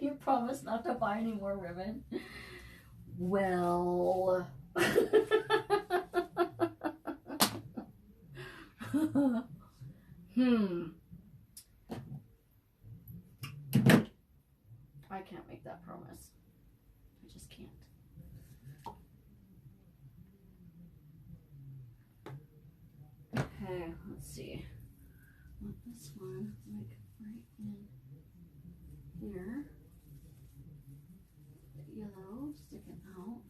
You promised not to buy any more ribbon. Well, I can't make that promise. I just can't. Okay, let's see. I want this one like right in here. The yellow sticking out.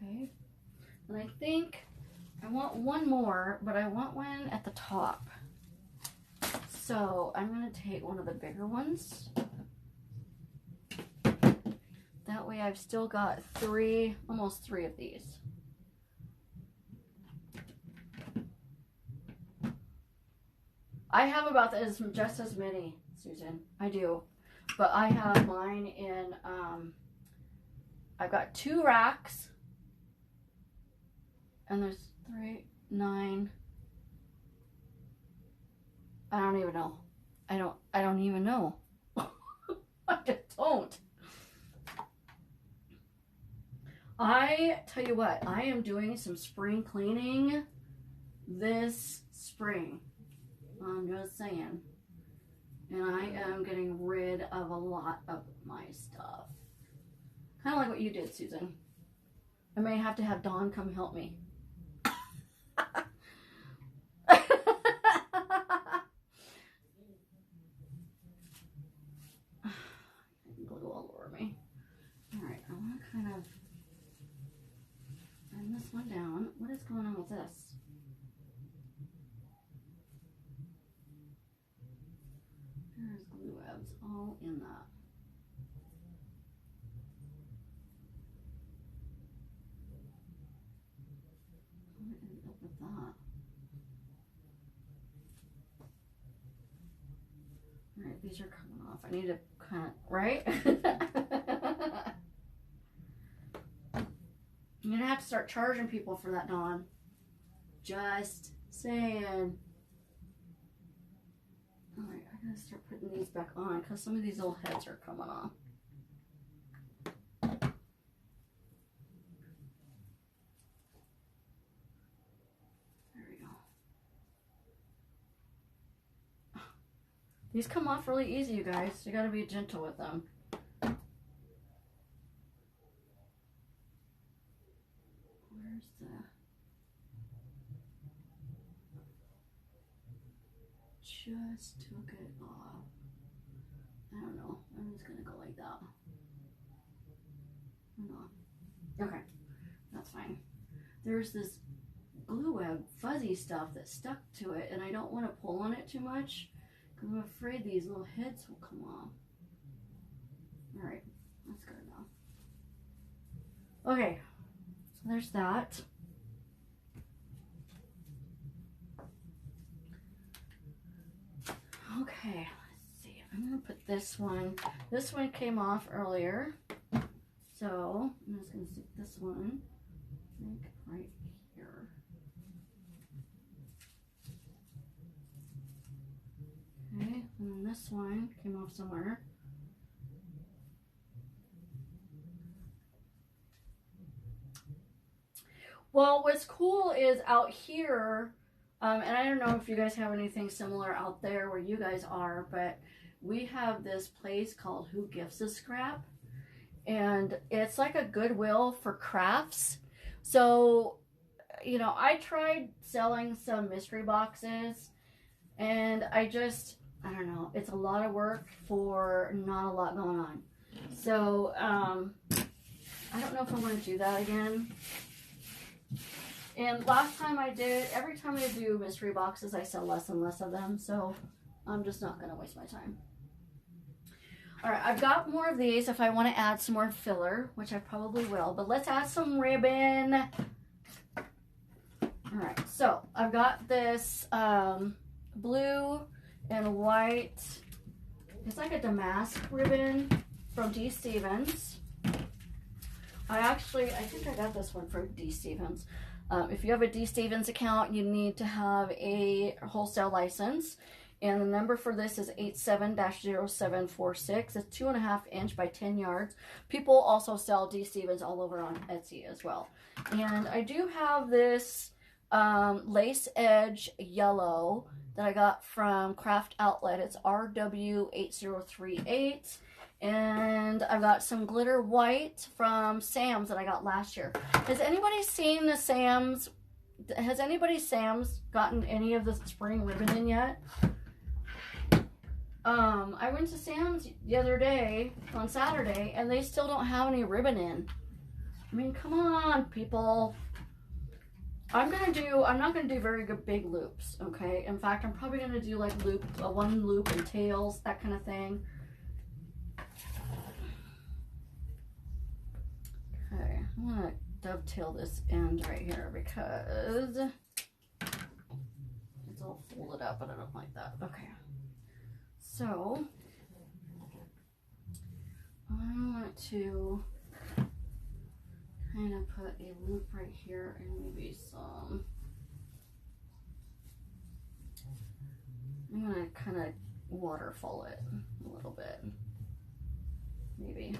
Okay. And I think I want one more, but I want one at the top. So I'm going to take one of the bigger ones. That way I've still got three, almost three of these. I have about just as many, Susan. I do. But I have mine in, I've got 2 racks. And there's 3, 9. I don't even know. I don't even know. I just don't. I tell you what, I am doing some spring cleaning this spring. I'm just saying. And I am getting rid of a lot of my stuff. Kind of like what you did, Susan. I may have to have Dawn come help me. Glue all over me. Alright, I want to kind of bring this one down. What is going on with this? There's glue webs all in that. What ended up with that? Alright, these are coming off. I need to kind of, right? I'm gonna have to start charging people for that, Dawn. Just saying. Alright, I gotta start putting these back on because some of these little heads are coming off. There we go. These come off really easy, you guys. You gotta be gentle with them. Where's the... Just took it off. I don't know. I'm just gonna go like that. No. Okay, that's fine. There's this glue web fuzzy stuff that stuck to it, and I don't want to pull on it too much because I'm afraid these little heads will come off. All right, that's good enough. Okay, so there's that. Okay, let's see. I'm gonna put this one. This one came off earlier, so I'm just gonna stick this one like right here. Okay, and then this one came off somewhere. Well, what's cool is out here. And I don't know if you guys have anything similar out there where you guys are, but we have this place called Who Gives a Scrap, and it's like a Goodwill for crafts. So, you know, I tried selling some mystery boxes, and I don't know, it's a lot of work for not a lot going on. So, I don't know if I want to do that again. And last time I did, every time I do mystery boxes, I sell less and less of them. So I'm just not going to waste my time. All right, I've got more of these if I want to add some more filler, which I probably will. But let's add some ribbon. All right, so I've got this blue and white. It's like a damask ribbon from D. Stevens. I think I got this one from D. Stevens. If you have a D. Stevens account, you need to have a wholesale license. And the number for this is 87-0746. It's 2.5 inch by 10 yards. People also sell D. Stevens all over on Etsy as well. And I do have this lace edge yellow that I got from Craft Outlet. It's RW8038. And I've got some glitter white from Sam's that I got last year. Has anybody seen the Sam's? Has anybody Sam's gotten any of the spring ribbon in yet? I went to Sam's the other day on Saturday, and they still don't have any ribbon in. I mean, come on, people. I'm not gonna do very good big loops, okay? In fact, I'm probably gonna do like one loop and tails, that kind of thing. I'm gonna dovetail this end right here because it's all folded up and I don't like that. Okay, so I want to kind of put a loop right here and maybe some, I'm gonna kind of waterfall it a little bit, maybe.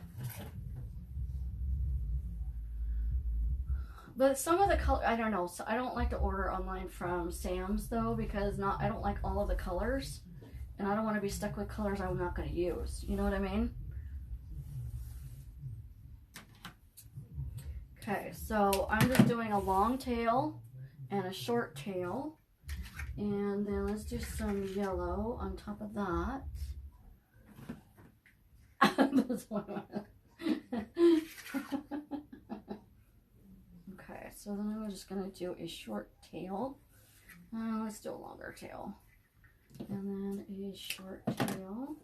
But some of the color, I don't know. So I don't like to order online from Sam's though, because I don't like all of the colors, and I don't want to be stuck with colors I'm not going to use. You know what I mean? Okay, so I'm just doing a long tail and a short tail, and then let's do some yellow on top of that. That's one. Okay, so then I'm just going to do a short tail. Let's do a longer tail. And then a short tail.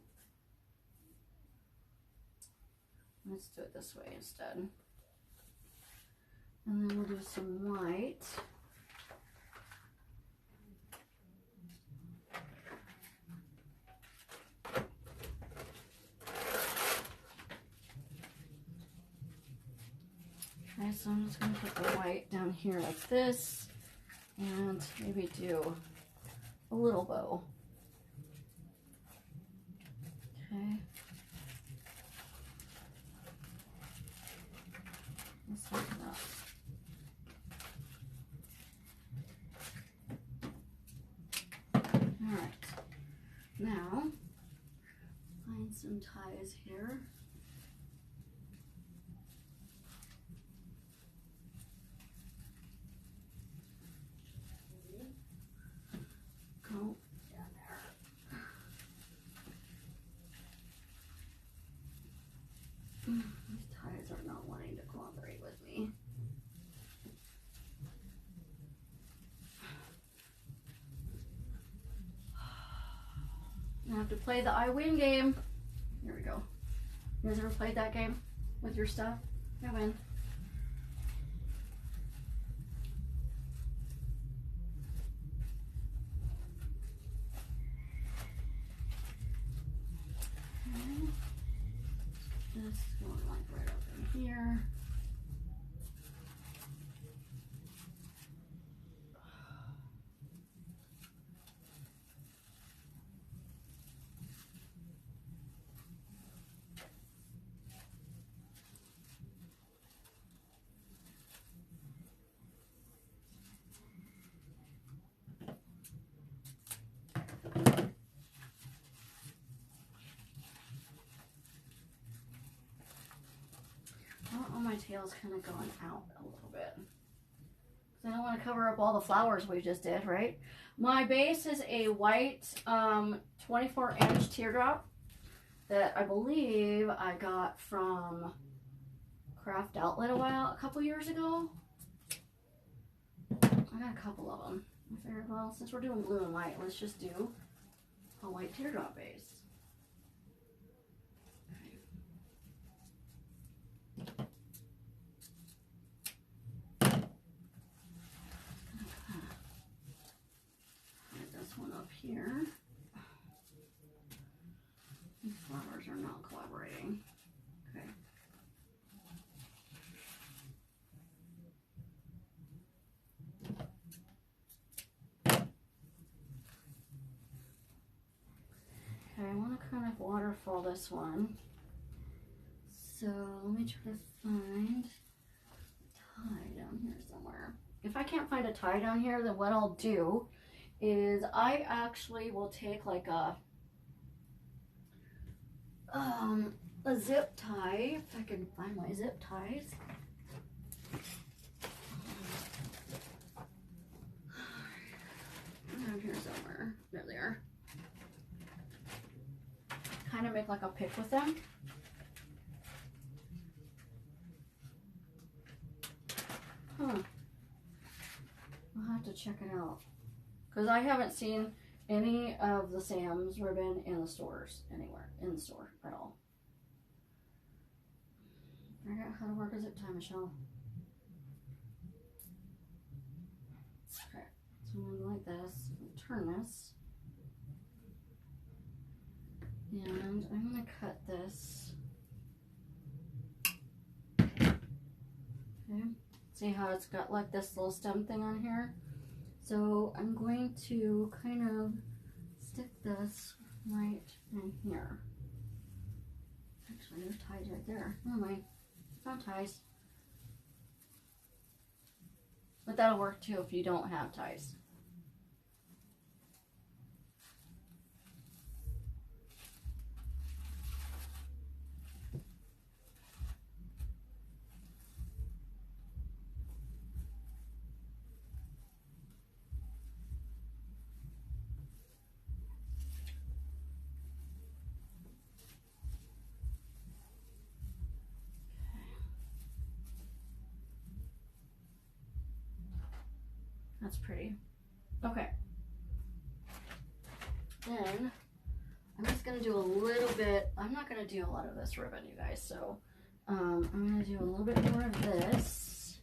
Let's do it this way instead. And then we'll do some white. Okay, so I'm just going to put the white down here like this, and maybe do a little bow. Okay. Just like that. Alright. Now, find some ties here. Go down there. These ties are not wanting to cooperate with me. I have to play the I win game. Here we go. You guys ever played that game with your stuff? I win. This going like right up in here. My tail's kind of going out a little bit. I don't want to cover up all the flowers we just did, right? My base is a white 24-inch teardrop that I believe I got from Craft Outlet a couple years ago. I got a couple of them. I figured, well, since we're doing blue and white, let's just do a white teardrop base. Here. These flowers are not collaborating. Okay. Okay, I want to kind of waterfall this one. So let me try to find a tie down here somewhere. If I can't find a tie down here, then what I'll do is I actually will take like a zip tie, if I can find my zip ties. Around here somewhere. There they are. Kind of make like a pick with them. Huh. I'll have to check it out. Because I haven't seen any of the Sam's ribbon in the stores anywhere, in the store at all. Figure out how to work a zip tie, Michelle. Okay, so I'm going like this, turn this, and I'm going to cut this. Okay, see how it's got like this little stem thing on here? So I'm going to kind of stick this right in here. Actually, there's ties right there. Never mind. Found ties. But that'll work too if you don't have ties. That's pretty. Okay. Then I'm just going to do a little bit. I'm not going to do a lot of this ribbon, you guys. So I'm going to do a little bit more of this.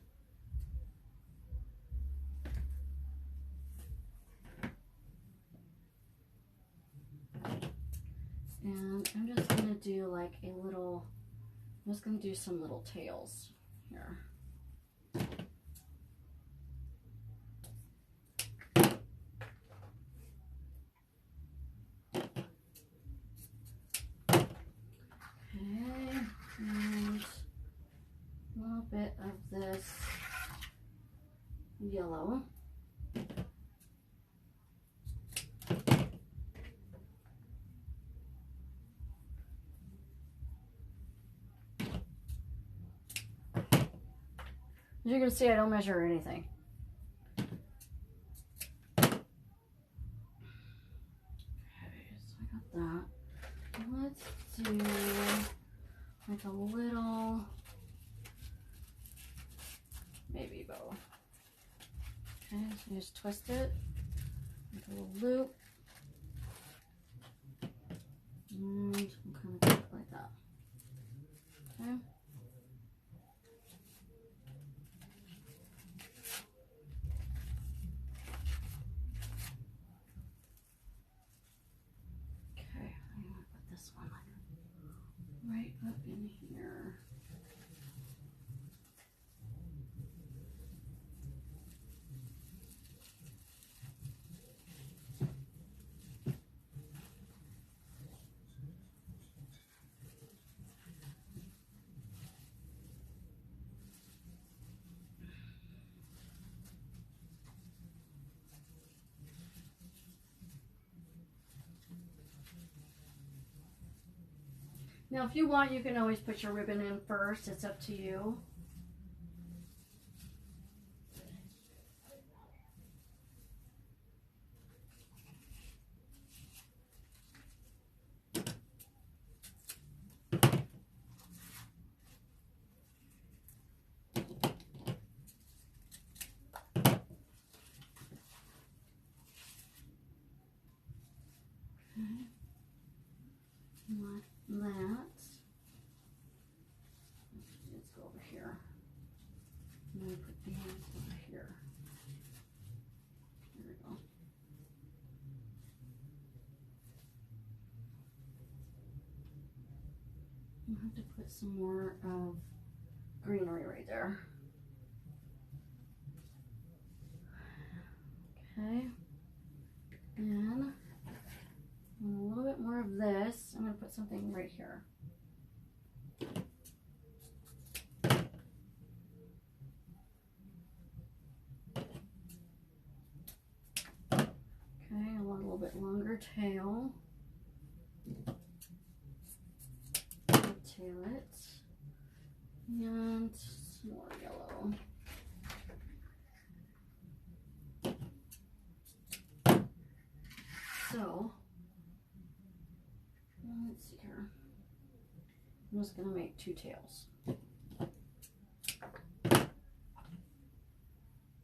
And I'm just going to do like a little, I'm just going to do some little tails here. Bit of this yellow. As you can see, I don't measure anything. Okay, so I got that. Let's do like a little baby bow. Okay, so you just twist it, make a little loop, and kind of keep it like that. Okay. Okay, I'm gonna put this one right up in here. Now, if you want, you can always put your ribbon in first. It's up to you. Like that. Let's go over here. I'm going to put these over here. There we go. I have to put some more of greenery right there. Okay. And a little bit more of this. I'm going to put something right here. Okay, I want a little bit longer tail. Tail it. And some more yellow. So, let's see here. I'm just going to make two tails.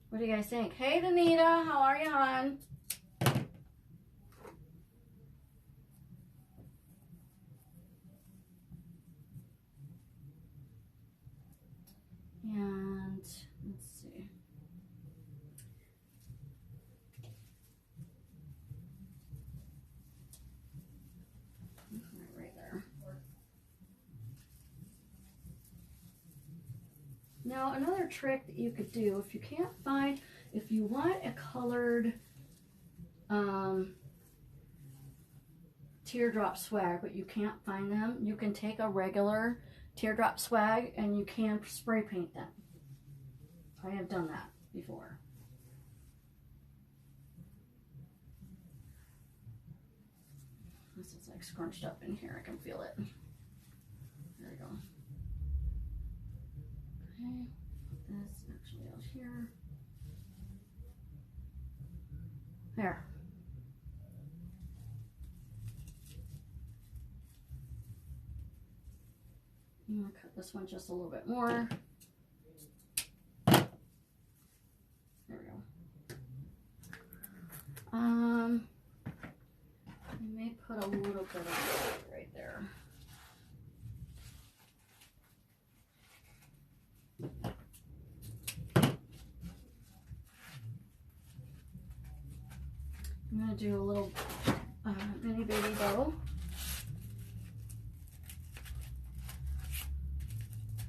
What do you guys think? Hey, Danita, how are you, hon? And let's see. Now, another trick that you could do, if you can't find, if you want a colored teardrop swag, but you can't find them, you can take a regular teardrop swag and you can spray paint them. I have done that before. This is like scrunched up in here. I can feel it. There we go. Okay, this actually out here. There. I'm going to cut this one just a little bit more. There we go. I may put a little bit of it right there. I'm going to do a little mini baby bow.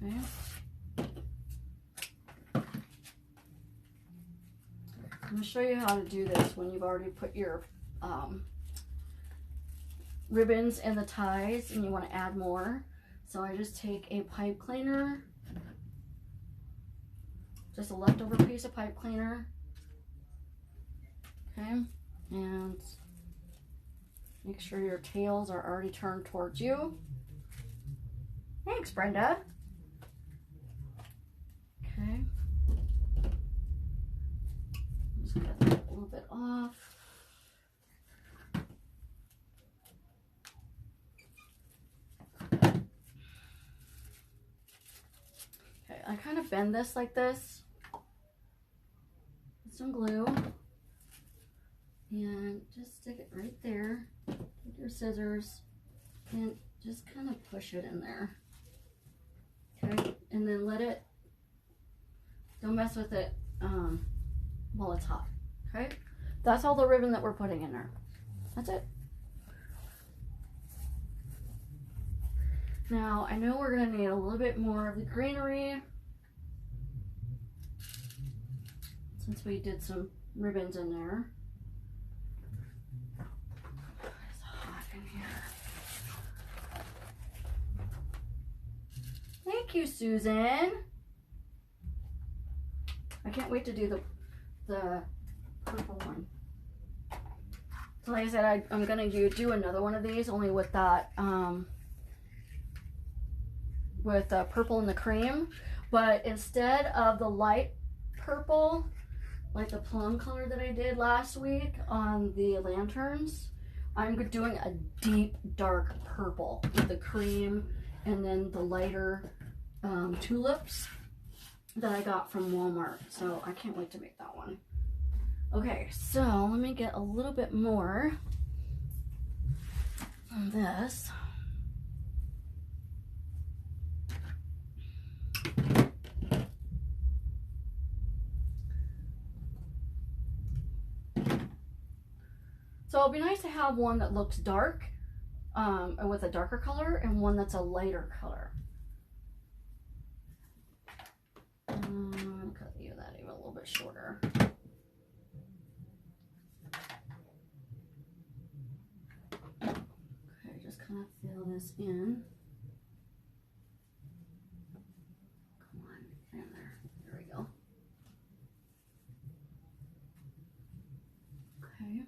Okay. I'm going to show you how to do this when you've already put your ribbons and the ties and you want to add more. So I just take a pipe cleaner, just a leftover piece of pipe cleaner, okay, and make sure your tails are already turned towards you. Thanks, Brenda. Okay, just cut that a little bit off. Okay, I kind of bend this like this with some glue and just stick it right there with your scissors and just kind of push it in there. Okay, and then let it, don't mess with it while it's hot. Okay, that's all the ribbon that we're putting in there. That's it. Now, I know we're going to need a little bit more of the greenery since we did some ribbons in there. It's hot in here. Thank you, Susan. I can't wait to do the purple one. So like I said, I'm going to do another one of these, only with that with the purple and the cream, but instead of the light purple, like the plum color that I did last week on the lanterns, I'm doing a deep dark purple with the cream and then the lighter tulips that I got from Walmart. So I can't wait to make that one. Okay, so let me get a little bit more on this. So it'll be nice to have one that looks dark with a darker color and one that's a lighter color. I'm going to cut you that even a little bit shorter. Okay, just kind of fill this in. Come on, in there. There we go. Okay.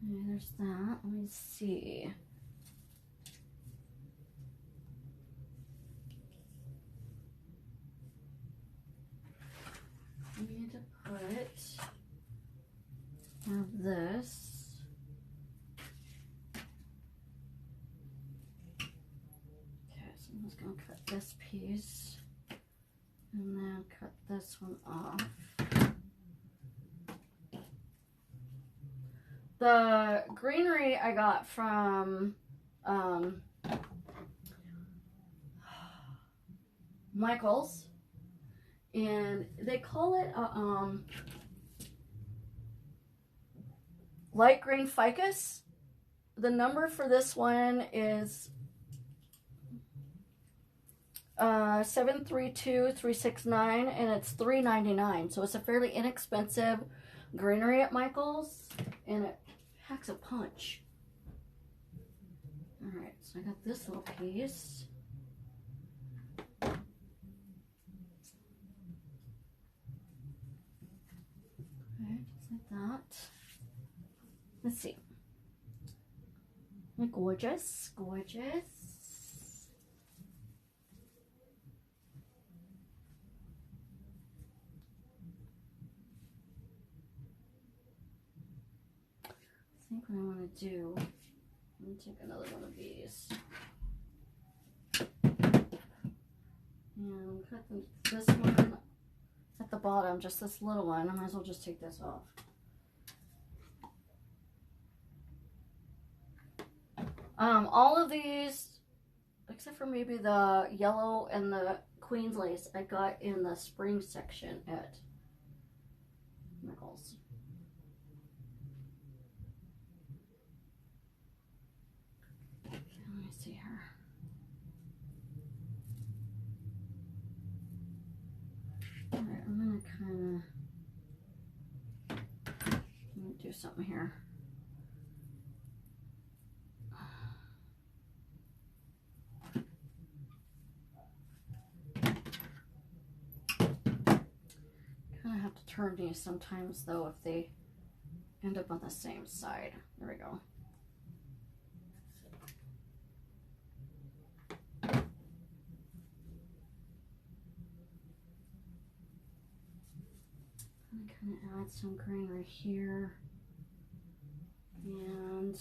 Okay, there's that. Let me see. I need to put more of this. Okay, so I'm just going to cut this piece and then cut this one off. The greenery I got from Michael's, and they call it light green ficus. The number for this one is 732369, and it's $3.99. So it's a fairly inexpensive greenery at Michael's, and it packs a punch. All right, so I got this little piece. Okay, just like that. Let's see. They're gorgeous, gorgeous. I think what I want to do, I'm going to take another one of these. And cut this one at the bottom, just this little one. I might as well just take this off. All of these, except for maybe the yellow and the Queen's lace, I got in the spring section at Michael's. Okay, let me see here. All right, I'm gonna kind of do something here. Kind of have to turn these sometimes though if they end up on the same side. There we go. Kind of add some green right here, and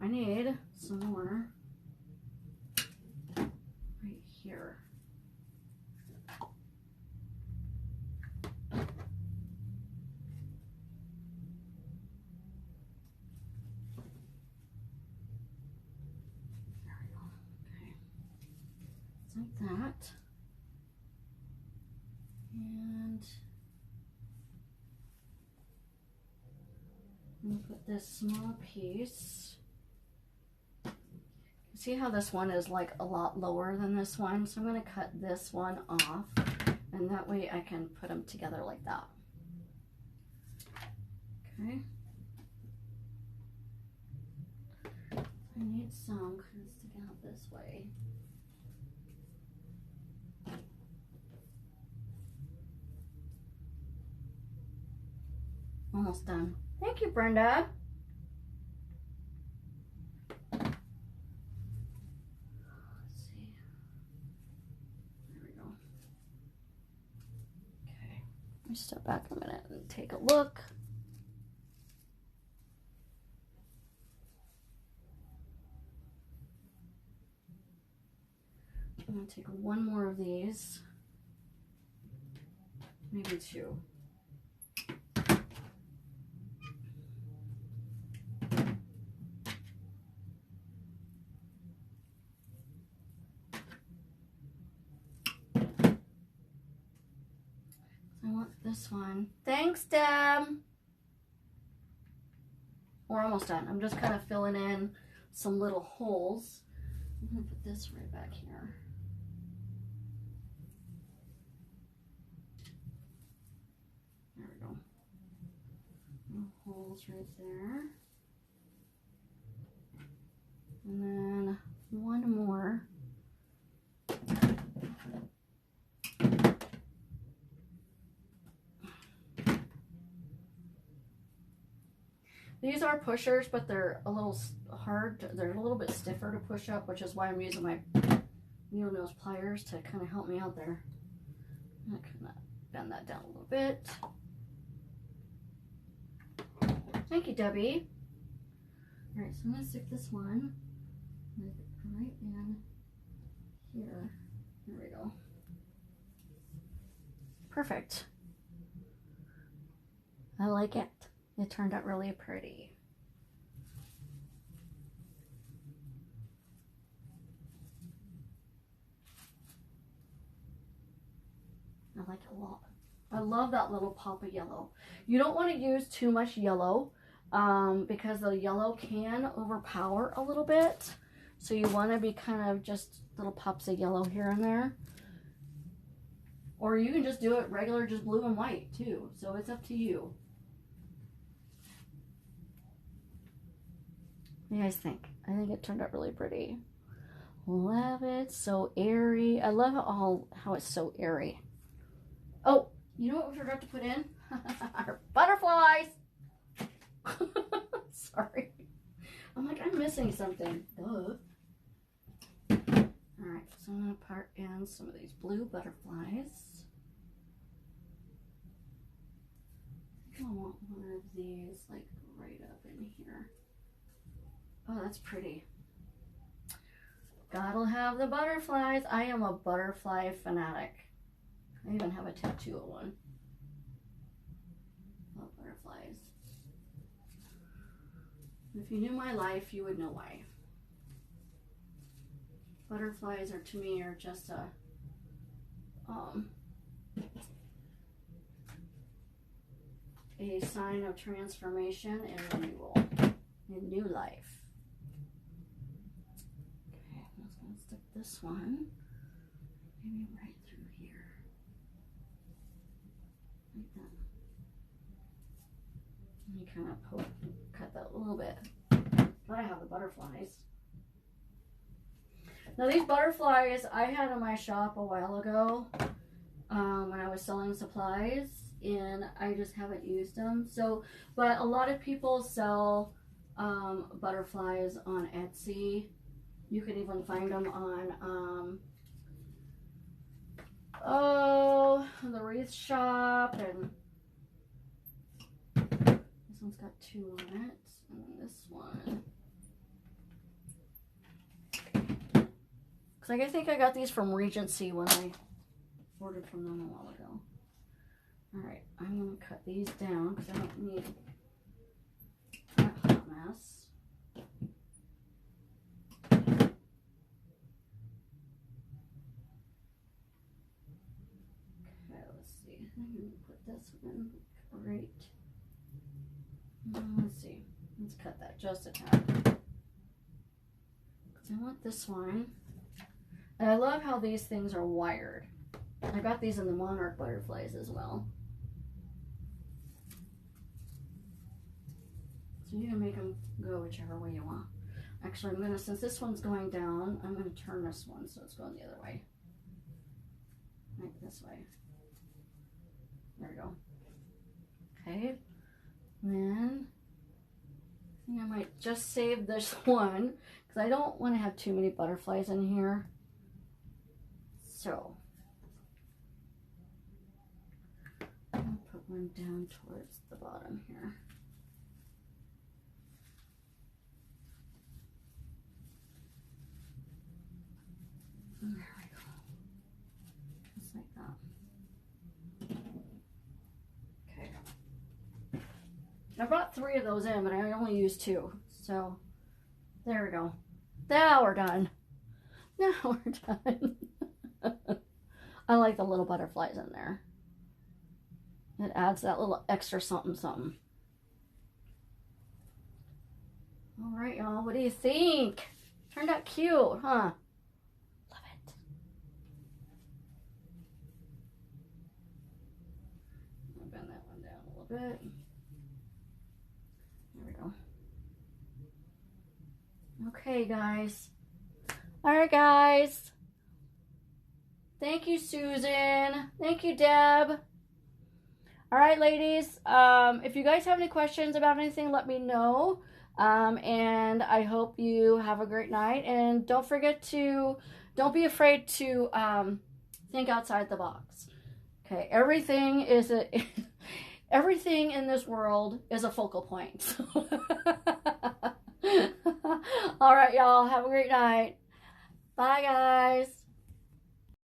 I need some more right here. Like that, and I'm going to put this small piece. See how this one is like a lot lower than this one, so I'm going to cut this one off, and that way I can put them together like that. Okay. I need some kind of sticking out this way. Almost done. Thank you, Brenda. Let's see. There we go. Okay. Let me step back a minute and take a look. I'm going to take one more of these. Maybe two. This one. Thanks, Deb. We're almost done. I'm just kind of filling in some little holes. I'm going to put this right back here. There we go. Little holes right there. And then one more. These are pushers, but they're a little hard. They're a little bit stiffer to push up, which is why I'm using my needle nose pliers to kind of help me out there. I'm going to kind of bend that down a little bit. Thank you, Debbie. All right, so I'm going to stick this one right in here. There we go. Perfect. I like it. It turned out really pretty. I like it a lot. I love that little pop of yellow. You don't want to use too much yellow because the yellow can overpower a little bit. So you want to be kind of just little pops of yellow here and there. Or you can just do it regular, just blue and white too. So it's up to you. What do you guys think? I think it turned out really pretty. Love it. So airy. I love how it's so airy. Oh, you know what we forgot to put in? Our butterflies. Sorry. I'm like, I'm missing something. Duh. Alright, so I'm going to part in some of these blue butterflies. I think I want one of these like right up in here. Oh, that's pretty. Gotta have the butterflies. I am a butterfly fanatic. I even have a tattoo of one. Love butterflies. If you knew my life, you would know why. Butterflies to me are just a sign of transformation and renewal and new life. Okay, I'm just going to stick this one maybe right through here. Like that. Let me kind of cut that a little bit. But I have the butterflies. Now these butterflies I had in my shop a while ago when I was selling supplies, and I just haven't used them. So, but a lot of people sell butterflies on Etsy. You can even find them on the WREATH shop, and this one's got 2 on it, and then this one. Like, I think I got these from Regency when I ordered from them a while ago. Alright, I'm going to cut these down because I don't need that hot mess. Okay, let's see. I'm going to put this one right. Let's see. Let's cut that just a tad. Because I want this one. And I love how these things are wired. I got these in the monarch butterflies as well. So you can make them go whichever way you want. Actually, I'm going to, since this one's going down, I'm going to turn this one so it's going the other way. Like this way. There we go. Okay. Then, I think I might just save this one because I don't want to have too many butterflies in here. So, I'll put one down towards the bottom here. There we go. Just like that. Okay. I brought 3 of those in, but I only used 2. So, there we go. Now we're done. Now we're done. I like the little butterflies in there. It adds that little extra something something. All right, y'all. What do you think? Turned out cute, huh? Love it. I'll bend that one down a little bit. There we go. Okay, guys. All right, guys. Thank you, Susan. Thank you, Deb. All right, ladies. If you guys have any questions about anything, let me know. And I hope you have a great night. And don't be afraid to think outside the box. Okay, everything in this world is a focal point. All right, y'all. Have a great night. Bye, guys.